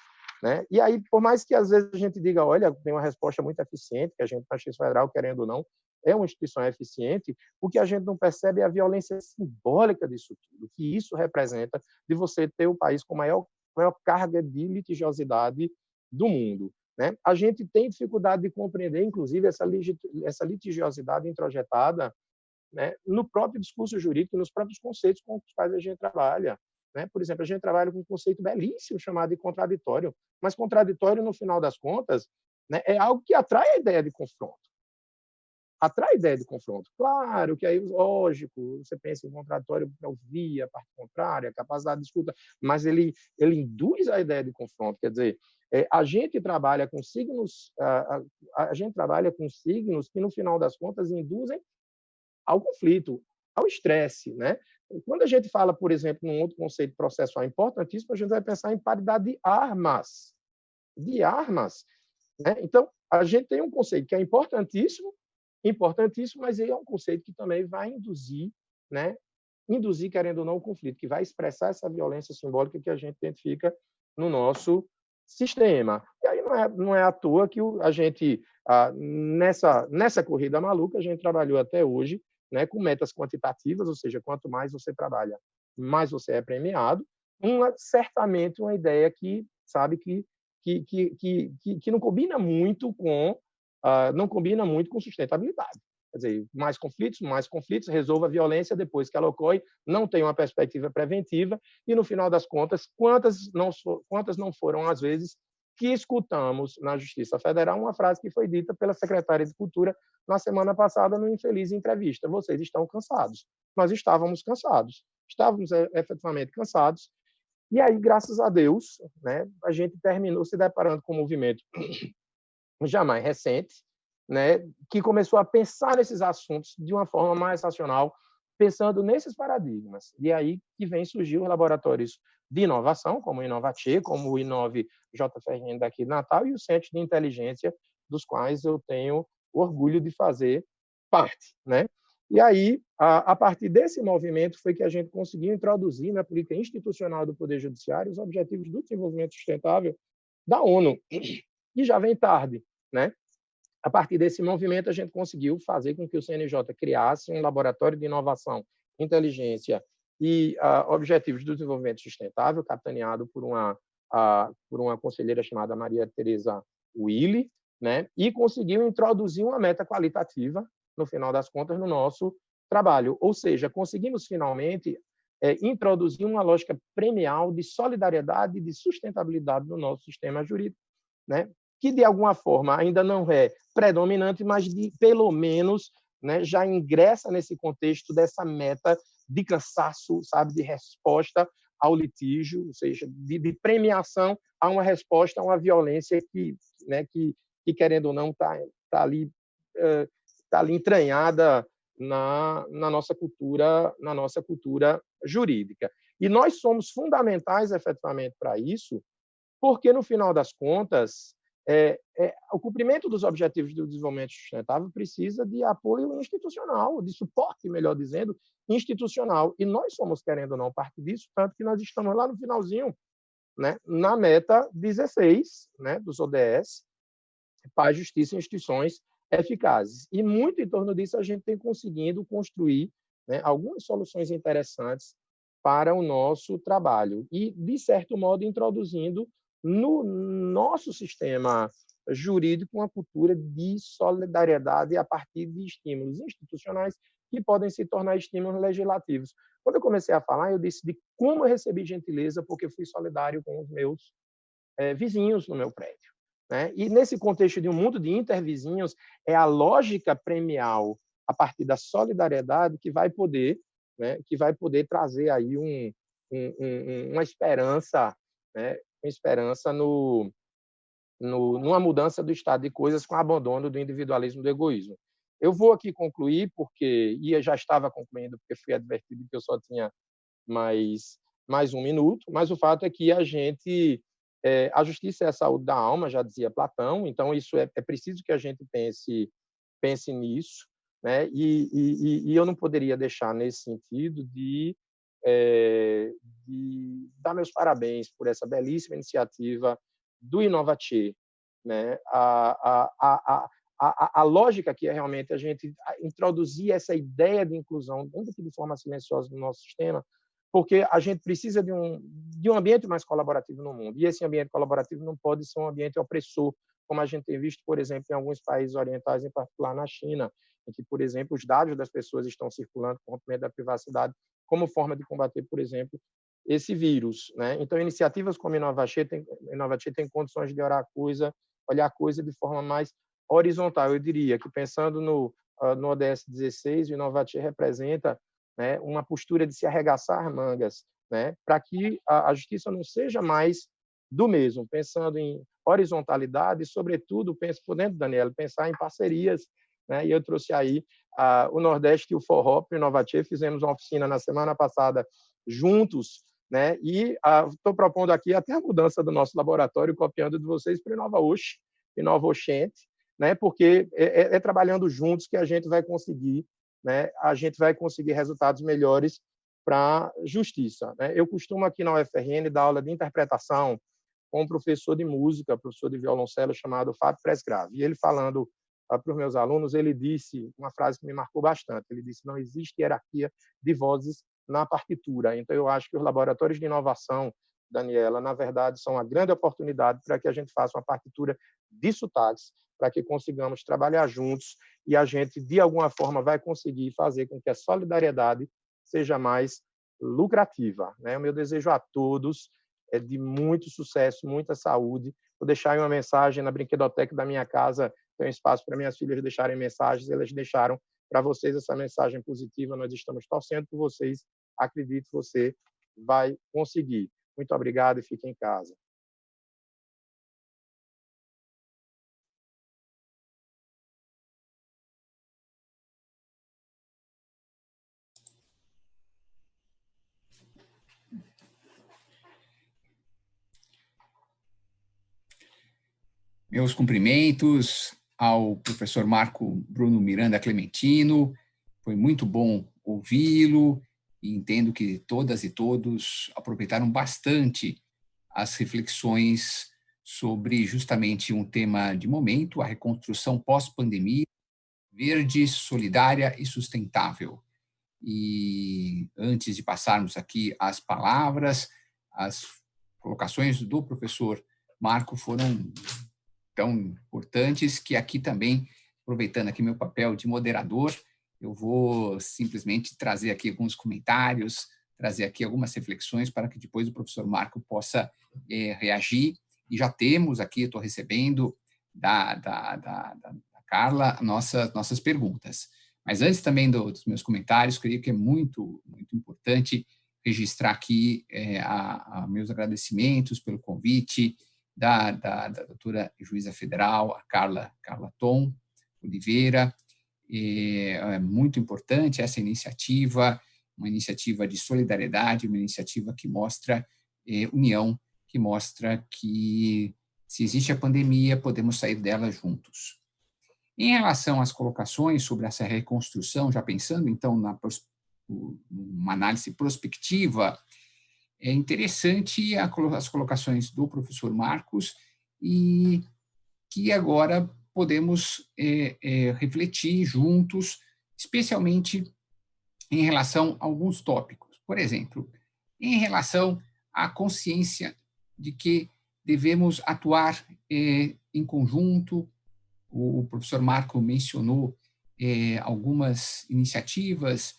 né? E aí, por mais que às vezes a gente diga, olha, tem uma resposta muito eficiente, que a gente na Justiça Federal, querendo ou não, é uma instituição eficiente, o que a gente não percebe é a violência simbólica disso tudo, que isso representa de você ter o país com a maior carga de litigiosidade do mundo, né? A gente tem dificuldade de compreender, inclusive, essa litigiosidade introjetada, né, no próprio discurso jurídico, nos próprios conceitos com os quais a gente trabalha, né? Por exemplo, a gente trabalha com um conceito belíssimo chamado de contraditório, mas contraditório, no final das contas, né, é algo que atrai a ideia de confronto. Atrai a ideia de confronto. Claro que aí, lógico, você pensa em contraditório para ouvir a parte contrária, a capacidade de escuta, mas ele induz a ideia de confronto. Quer dizer, a gente trabalha com signos, a gente trabalha com signos que, no final das contas, induzem ao conflito, ao estresse, né? Quando a gente fala, por exemplo, num outro conceito processual importantíssimo, a gente vai pensar em paridade de armas, né? Então, a gente tem um conceito que é importantíssimo, mas ele é um conceito que também vai induzir, né? Induzir, querendo ou não, o conflito, que vai expressar essa violência simbólica que a gente identifica no nosso sistema. E aí não é à toa que a gente, nessa corrida maluca, a gente trabalhou até hoje, né, com metas quantitativas, ou seja, quanto mais você trabalha, mais você é premiado. Certamente uma ideia que, sabe, que não combina muito com sustentabilidade. Quer dizer, mais conflitos, resolva a violência depois que ela ocorre, não tem uma perspectiva preventiva e, no final das contas, quantas não foram, às vezes, que escutamos na Justiça Federal uma frase que foi dita pela secretária de Cultura na semana passada, no infeliz entrevista: vocês estão cansados. Nós estávamos cansados. Estávamos efetivamente cansados. E aí, graças a Deus, né, a gente terminou se deparando com um movimento jamais recente, né, que começou a pensar nesses assuntos de uma forma mais racional, pensando nesses paradigmas. E aí que vem surgir os laboratórios de inovação, como o Inovatê, como o Inove JFRN daqui de Natal, e o Centro de Inteligência, dos quais eu tenho o orgulho de fazer parte, né? E aí, a partir desse movimento, foi que a gente conseguiu introduzir na política institucional do Poder Judiciário os Objetivos do Desenvolvimento Sustentável da ONU. E já vem tarde, né? A partir desse movimento, a gente conseguiu fazer com que o CNJ criasse um laboratório de inovação, inteligência e objetivos do desenvolvimento sustentável, capitaneado por uma conselheira chamada Maria Tereza Willi, né? E conseguiu introduzir uma meta qualitativa, no final das contas, no nosso trabalho. Ou seja, conseguimos finalmente introduzir uma lógica premial de solidariedade e de sustentabilidade no nosso sistema jurídico, né? Que de alguma forma ainda não é predominante, mas pelo menos, né, já ingressa nesse contexto dessa meta de cansaço, sabe, de resposta ao litígio, ou seja, de premiação a uma resposta a uma violência que, né, que querendo ou não, está ali entranhada na nossa cultura jurídica. E nós somos fundamentais, efetivamente, para isso, porque, no final das contas, o cumprimento dos objetivos do desenvolvimento sustentável precisa de apoio institucional, de suporte, melhor dizendo, institucional. E nós somos, querendo ou não, parte disso, tanto que nós estamos lá no finalzinho, né, na meta 16, né, dos ODS, paz, justiça e instituições eficazes. E muito em torno disso a gente tem conseguido construir, né, algumas soluções interessantes para o nosso trabalho e, de certo modo, introduzindo no nosso sistema jurídico, uma cultura de solidariedade a partir de estímulos institucionais que podem se tornar estímulos legislativos. Quando eu comecei a falar, eu disse de como eu recebi gentileza porque fui solidário com os meus vizinhos no meu prédio, né? E nesse contexto de um mundo de intervizinhos, é a lógica premial a partir da solidariedade que vai poder, né, trazer aí uma esperança, né, uma esperança numa mudança do estado de coisas com o abandono do individualismo, do egoísmo. Eu vou aqui concluir, porque eu já estava concluindo, porque fui advertido que eu só tinha mais um minuto, mas o fato é que a justiça é a saúde da alma, já dizia Platão, então isso é preciso que a gente pense nisso, né? E eu não poderia deixar nesse sentido de dar meus parabéns por essa belíssima iniciativa do Inovatê, né? A lógica aqui é realmente a gente introduzir essa ideia de inclusão, ainda que de forma silenciosa, no nosso sistema, porque a gente precisa de um ambiente mais colaborativo no mundo. E esse ambiente colaborativo não pode ser um ambiente opressor, como a gente tem visto, por exemplo, em alguns países orientais, em particular na China, em que, por exemplo, os dados das pessoas estão circulando com o rompimento da privacidade como forma de combater, por exemplo, esse vírus, né? Então, iniciativas como Inovatê tem condições de olhar a coisa de forma mais horizontal. Eu diria que, pensando no ODS 16, o Inovatê representa, né, uma postura de se arregaçar mangas, né, para que a justiça não seja mais do mesmo, pensando em horizontalidade e, sobretudo, podendo, Daniela, pensar em parcerias, né? E eu trouxe aí o Nordeste e o Forró para o Inovatê, fizemos uma oficina na semana passada juntos, né? E estou propondo aqui até a mudança do nosso laboratório, copiando de vocês para Inova Oxente, né? Porque é trabalhando juntos que a gente vai conseguir, né? A gente vai conseguir resultados melhores para a justiça, né? Eu costumo aqui na UFRN dar aula de interpretação com um professor de música, professor de violoncelo chamado Fábio Presgrave. E ele falando para os meus alunos, ele disse uma frase que me marcou bastante. Ele disse: não existe hierarquia de vozes na partitura. Então, eu acho que os laboratórios de inovação, Daniela, na verdade, são uma grande oportunidade para que a gente faça uma partitura de sotaques, para que consigamos trabalhar juntos e a gente, de alguma forma, vai conseguir fazer com que a solidariedade seja mais lucrativa, né? O meu desejo a todos é de muito sucesso, muita saúde. Vou deixar aí uma mensagem na brinquedoteca da minha casa, tem um espaço para minhas filhas deixarem mensagens, elas deixaram para vocês essa mensagem positiva, nós estamos torcendo por vocês, acredito que você vai conseguir. Muito obrigado e fique em casa. Meus cumprimentos ao professor Marco Bruno Miranda Clementino. Foi muito bom ouvi-lo e entendo que todas e todos aproveitaram bastante as reflexões sobre justamente um tema de momento, a reconstrução pós-pandemia, verde, solidária e sustentável. E antes de passarmos aqui as palavras, as colocações do professor Marco foram tão importantes que aqui também, aproveitando aqui meu papel de moderador, eu vou simplesmente trazer aqui alguns comentários, trazer aqui algumas reflexões para que depois o professor Marco possa reagir. E já temos aqui, estou recebendo da Carla nossas perguntas. Mas antes também dos meus comentários, creio que é muito, muito importante registrar aqui meus agradecimentos pelo convite da doutora juíza federal, a Carla Tom Oliveira. É muito importante essa iniciativa, uma iniciativa de solidariedade, uma iniciativa que mostra união, que mostra que, se existe a pandemia, podemos sair dela juntos. Em relação às colocações sobre essa reconstrução, já pensando, então, numa análise prospectiva, é interessante as colocações do professor Marcos e que agora podemos refletir juntos, especialmente em relação a alguns tópicos. Por exemplo, em relação à consciência de que devemos atuar em conjunto. O professor Marco mencionou algumas iniciativas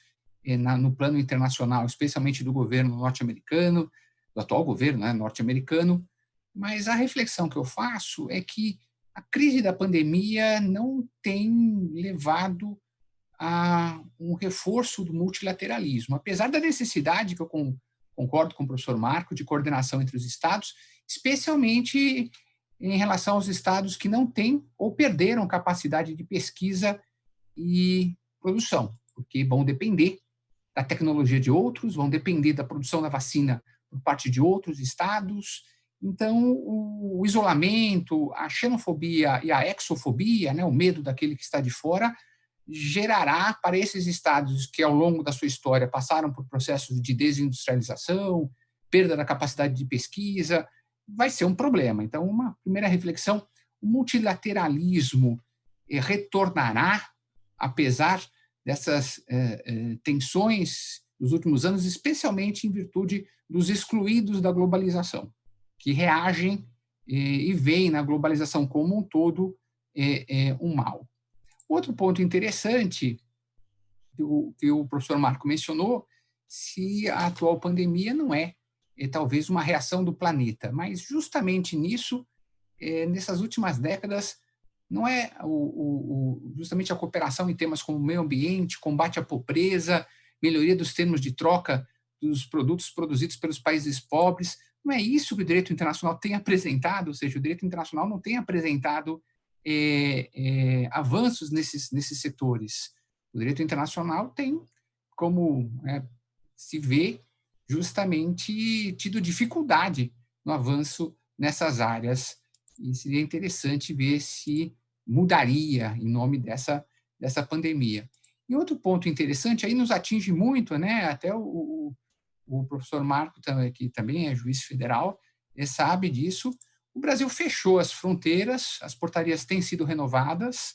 no plano internacional, especialmente do governo norte-americano, do atual governo norte-americano, mas a reflexão que eu faço é que a crise da pandemia não tem levado a um reforço do multilateralismo, apesar da necessidade, que eu concordo com o professor Marco, de coordenação entre os estados, especialmente em relação aos estados que não têm ou perderam capacidade de pesquisa e produção, porque vão depender da tecnologia de outros, vão depender da produção da vacina por parte de outros estados. Então, o isolamento, a xenofobia e a exofobia, o medo daquele que está de fora, gerará para esses estados que, ao longo da sua história, passaram por processos de desindustrialização, perda da capacidade de pesquisa, vai ser um problema. Então, uma primeira reflexão, o multilateralismo retornará, apesar dessas tensões dos últimos anos, especialmente em virtude dos excluídos da globalização, que reagem e veem na globalização como um todo um mal. Outro ponto interessante que o professor Marco mencionou, se a atual pandemia não é talvez uma reação do planeta, mas justamente nisso, nessas últimas décadas, não é justamente a cooperação em temas como meio ambiente, combate à pobreza, melhoria dos termos de troca dos produtos produzidos pelos países pobres, não é isso que o direito internacional tem apresentado, ou seja, o direito internacional não tem apresentado avanços nesses setores. O direito internacional tem, como se vê, justamente tido dificuldade no avanço nessas áreas, e seria interessante ver se mudaria em nome dessa pandemia. E outro ponto interessante, aí nos atinge muito, até o professor Marco, que também é juiz federal, sabe disso. O Brasil fechou as fronteiras, as portarias têm sido renovadas,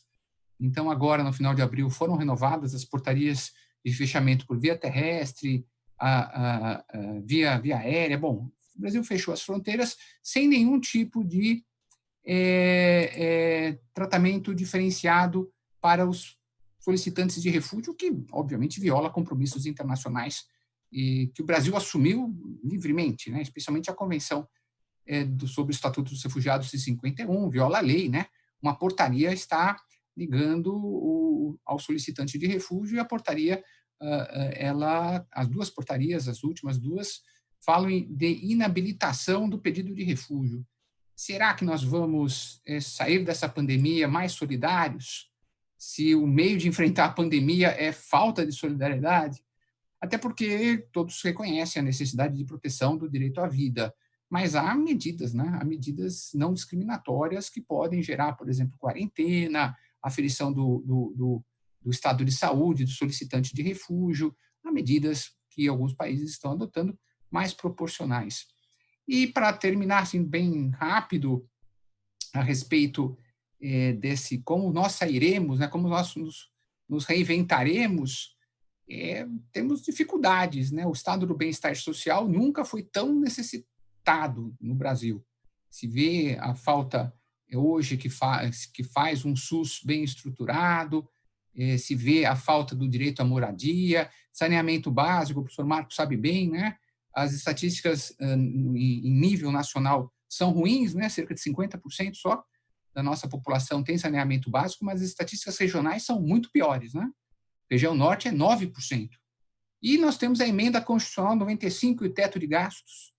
então agora, no final de abril, foram renovadas as portarias de fechamento por via terrestre, via aérea. Bom, o Brasil fechou as fronteiras sem nenhum tipo de tratamento diferenciado para os solicitantes de refúgio, que, obviamente, viola compromissos internacionais e que o Brasil assumiu livremente, especialmente a Convenção sobre o Estatuto dos Refugiados de 51, viola a lei, Uma portaria está ligando ao solicitante de refúgio, e a portaria, as duas portarias, as últimas duas, falam de inabilitação do pedido de refúgio. Será que nós vamos sair dessa pandemia mais solidários? Se o meio de enfrentar a pandemia é falta de solidariedade? Até porque todos reconhecem a necessidade de proteção do direito à vida, mas há medidas, há medidas não discriminatórias que podem gerar, por exemplo, quarentena, aferição do estado de saúde do solicitante de refúgio, há medidas que alguns países estão adotando mais proporcionais. E, para terminar assim, bem rápido, a respeito desse como nós sairemos, como nós nos reinventaremos, temos dificuldades. O estado do bem-estar social nunca foi tão necessitado no Brasil. Se vê a falta hoje que faz um SUS bem estruturado, se vê a falta do direito à moradia, saneamento básico, o professor Marco sabe bem, As estatísticas em nível nacional são ruins, cerca de 50% só da nossa população tem saneamento básico, mas as estatísticas regionais são muito piores. Região Norte é 9%. E nós temos a emenda constitucional 95 e o teto de gastos.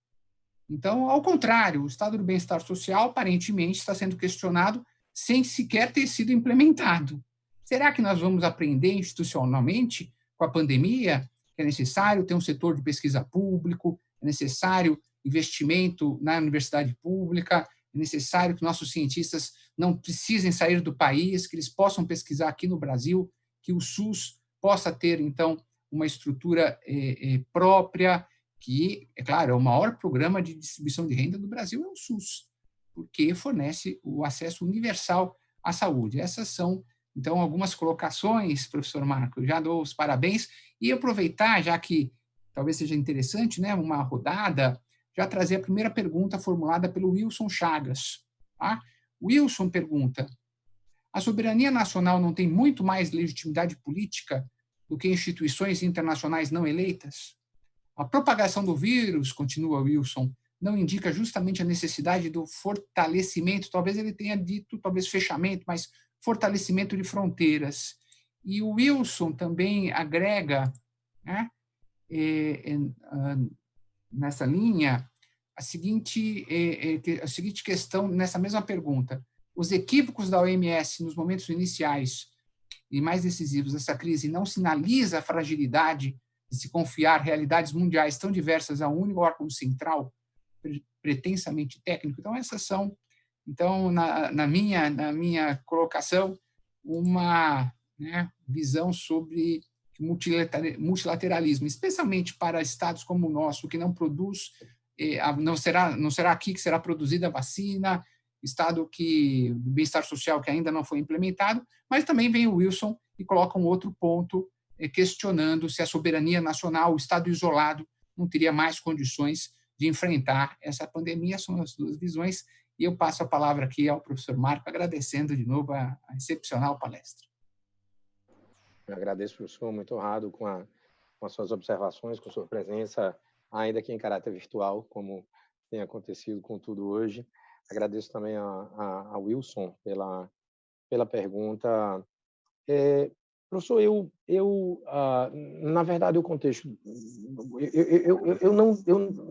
Então, ao contrário, o estado do bem-estar social aparentemente está sendo questionado sem sequer ter sido implementado. Será que nós vamos aprender institucionalmente com a pandemia que é necessário ter um setor de pesquisa público, é necessário investimento na universidade pública, é necessário que nossos cientistas não precisem sair do país, que eles possam pesquisar aqui no Brasil, que o SUS possa ter, então, uma estrutura própria, que, é claro, é o maior programa de distribuição de renda do Brasil, é o SUS, porque fornece o acesso universal à saúde. Essas são, então, algumas colocações, professor Marco, já dou os parabéns, e aproveitar, já que talvez seja interessante, uma rodada, já trazer a primeira pergunta formulada pelo Wilson Chagas. Tá? Wilson pergunta: a soberania nacional não tem muito mais legitimidade política do que instituições internacionais não eleitas? A propagação do vírus, continua Wilson, não indica justamente a necessidade do fortalecimento, talvez ele tenha dito, talvez fechamento, mas fortalecimento de fronteiras. E o Wilson também agrega, né, nessa linha, a seguinte questão, nessa mesma pergunta: os equívocos da OMS nos momentos iniciais e mais decisivos dessa crise não sinaliza a fragilidade de se confiar realidades mundiais tão diversas a um único órgão central, pretensamente técnico? Então, essas são, então, na minha colocação, uma, né, visão sobre multilateralismo, especialmente para estados como o nosso, que não produz, não será aqui que será produzida a vacina, estado do bem-estar social que ainda não foi implementado, mas também vem o Wilson e coloca um outro ponto, questionando se a soberania nacional, o estado isolado, não teria mais condições de enfrentar essa pandemia. São as duas visões, e eu passo a palavra aqui ao professor Marco, agradecendo de novo a excepcional palestra. Eu agradeço, professor, muito honrado com as suas observações, com sua presença, ainda que em caráter virtual, como tem acontecido com tudo hoje. Agradeço também a Wilson pela pergunta. Professor, na verdade, o contexto,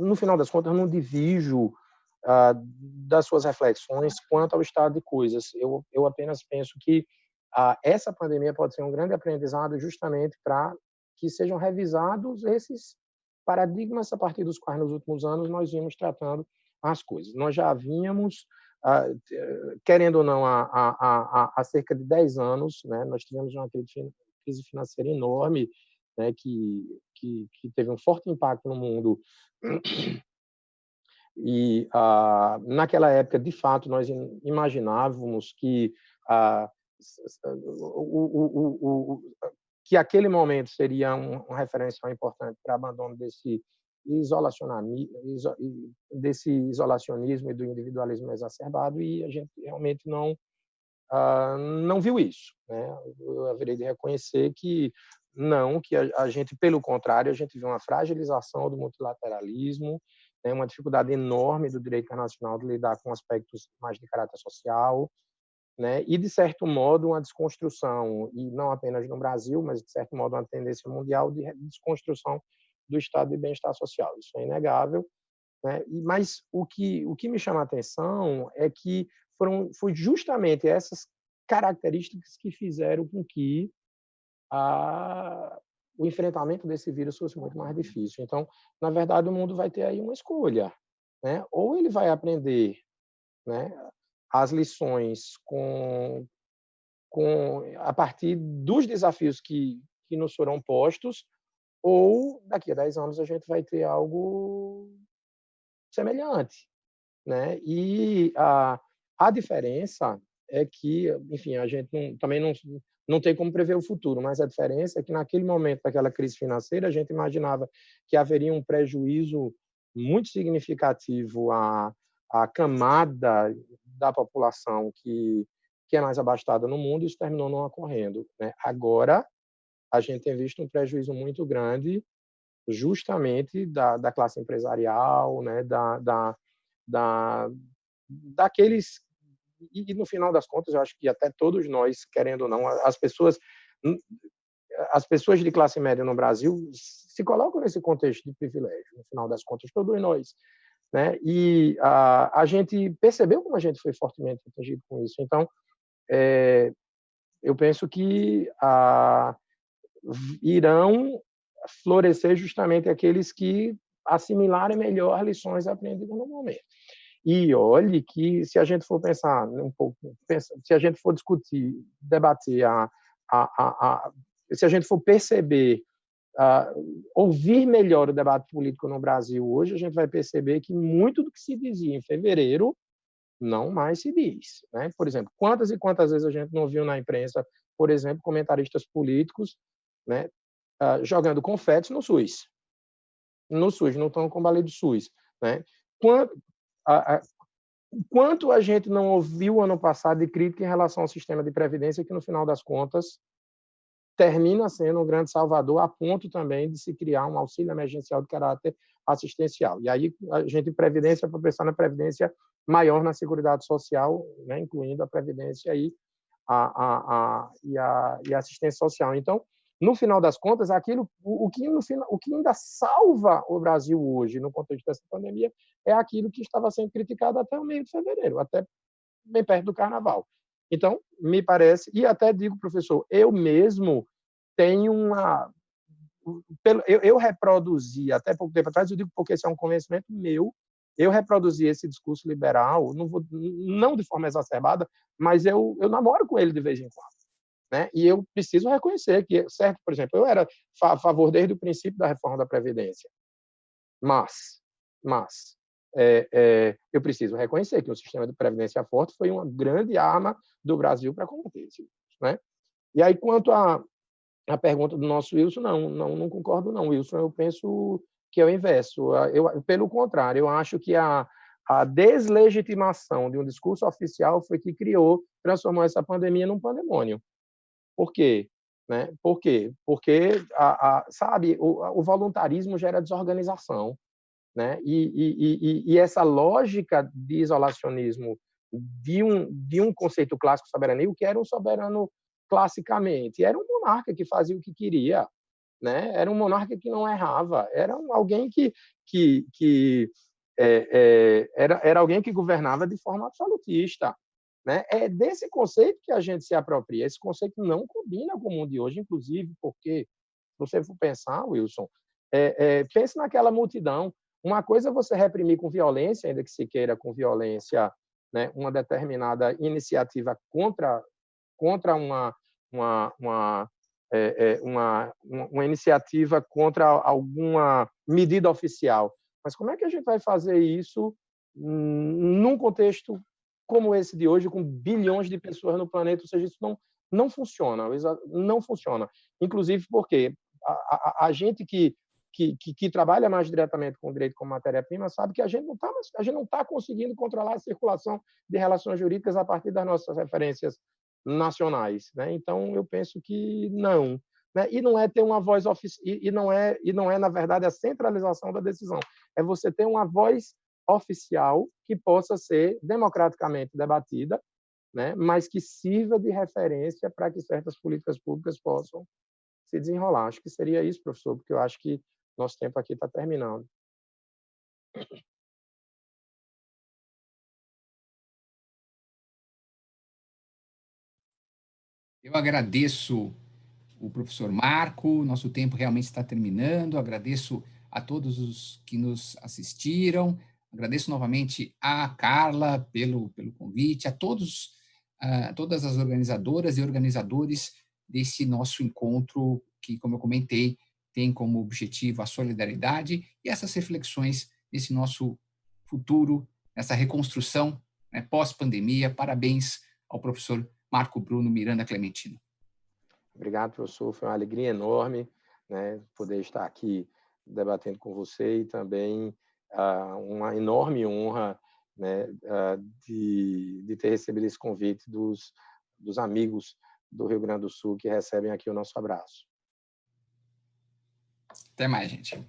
no final das contas, eu não divijo das suas reflexões quanto ao estado de coisas. Eu apenas penso que essa pandemia pode ser um grande aprendizado justamente para que sejam revisados esses paradigmas a partir dos quais, nos últimos anos, nós vimos tratando as coisas. Nós já vínhamos, querendo ou não, há cerca de 10 anos, né, nós tivemos uma crise financeira enorme, né, que teve um forte impacto no mundo. E, naquela época, de fato, nós imaginávamos que aquele momento seria um referencial importante para abandono desse isolacionismo e do individualismo exacerbado, e a gente realmente não viu isso, né? Eu haverei de reconhecer que não, que a gente, pelo contrário, a gente viu uma fragilização do multilateralismo, né, uma dificuldade enorme do direito internacional de lidar com aspectos mais de caráter social, né, e, de certo modo, uma desconstrução, e não apenas no Brasil, mas, de certo modo, uma tendência mundial de desconstrução do estado de bem-estar social. Isso é inegável, né? Mas o que me chama a atenção é que foi justamente essas características que fizeram com que o enfrentamento desse vírus fosse muito mais difícil. Então, na verdade, o mundo vai ter aí uma escolha, né? Ou ele vai aprender, né, as lições a partir dos desafios que nos foram postos, ou daqui a 10 anos a gente vai ter algo semelhante, né? E a diferença é que, enfim, a gente também não tem como prever o futuro, mas a diferença é que naquele momento daquela crise financeira a gente imaginava que haveria um prejuízo muito significativo à camada da população que é mais abastada no mundo, e isso terminou não ocorrendo, né? Agora a gente tem visto um prejuízo muito grande justamente da classe empresarial, né, daqueles, e no final das contas eu acho que até todos nós, querendo ou não, as pessoas de classe média no Brasil se colocam nesse contexto de privilégio, no final das contas, todos nós, né? E a gente percebeu como a gente foi fortemente atingido com isso. Então, eu penso que irão florescer justamente aqueles que assimilarem melhor lições aprendidas no momento. E olhe que, se a gente for pensar um pouco, se a gente for discutir, debater, se a gente for perceber, ouvir melhor o debate político no Brasil hoje, a gente vai perceber que muito do que se dizia em fevereiro não mais se diz, né? Por exemplo, quantas e quantas vezes a gente não viu na imprensa, por exemplo, comentaristas políticos, né, jogando confetes no SUS. No SUS, não estão com baleia do SUS, né? quanto a gente não ouviu ano passado de crítica em relação ao sistema de previdência, que no final das contas termina sendo um grande salvador, a ponto também de se criar um auxílio emergencial de caráter assistencial. E aí a gente, previdência, para pensar na previdência maior na Seguridade Social, né, incluindo a previdência e a assistência social. Então, no final das contas, o que ainda salva o Brasil hoje, no contexto dessa pandemia, é aquilo que estava sendo criticado até o meio de fevereiro, até bem perto do Carnaval. Então, me parece, e até digo, professor, eu mesmo tenho eu reproduzi, até pouco tempo atrás, eu digo porque esse é um convencimento meu, eu reproduzi esse discurso liberal, não de forma exacerbada, mas eu namoro com ele de vez em quando. Né? E eu preciso reconhecer que, certo, por exemplo, eu era a favor desde o princípio da reforma da Previdência, mas eu preciso reconhecer que o sistema de previdência forte foi uma grande arma do Brasil para combater isso. Né? E aí, quanto à pergunta do nosso Wilson, não concordo, não. Wilson, eu penso que é o inverso. Pelo contrário, eu acho que a deslegitimação de um discurso oficial foi que transformou essa pandemia num pandemônio. Por quê? Né? Por quê? Porque, sabe, o voluntarismo gera desorganização. Né? E essa lógica de isolacionismo de um conceito clássico soberania, o que era um soberano classicamente? Era um monarca que fazia o que queria. Né? Era um monarca que não errava. Era alguém era alguém que governava de forma absolutista. Né? É desse conceito que a gente se apropria. Esse conceito não combina com o mundo de hoje, inclusive porque, se você for pensar, Wilson, pense naquela multidão. Uma coisa é você reprimir com violência, ainda que se queira com violência, né, uma determinada iniciativa contra uma iniciativa contra alguma medida oficial. Mas como é que a gente vai fazer isso num contexto como esse de hoje, com bilhões de pessoas no planeta? Ou seja, isso não funciona. Não funciona. Inclusive porque a gente que trabalha mais diretamente com o direito como matéria-prima sabe que a gente não está conseguindo controlar a circulação de relações jurídicas a partir das nossas referências nacionais. Né? Então, eu penso que não. Né? E não é ter uma voz oficial, e não é, na verdade, a centralização da decisão. É você ter uma voz oficial que possa ser democraticamente debatida, né? Mas que sirva de referência para que certas políticas públicas possam se desenrolar. Acho que seria isso, professor, porque eu acho que nosso tempo aqui está terminando. Eu agradeço o professor Marco, nosso tempo realmente está terminando, agradeço a todos os que nos assistiram, agradeço novamente a Carla pelo convite, a todas as organizadoras e organizadores desse nosso encontro, que, como eu comentei, tem como objetivo a solidariedade e essas reflexões nesse nosso futuro, nessa reconstrução, né, pós-pandemia. Parabéns ao professor Marco Bruno Miranda Clementino. Obrigado, professor. Foi uma alegria enorme, né, poder estar aqui debatendo com você e também uma enorme honra, né, de ter recebido esse convite dos amigos do Rio Grande do Sul que recebem aqui o nosso abraço. Até mais, gente.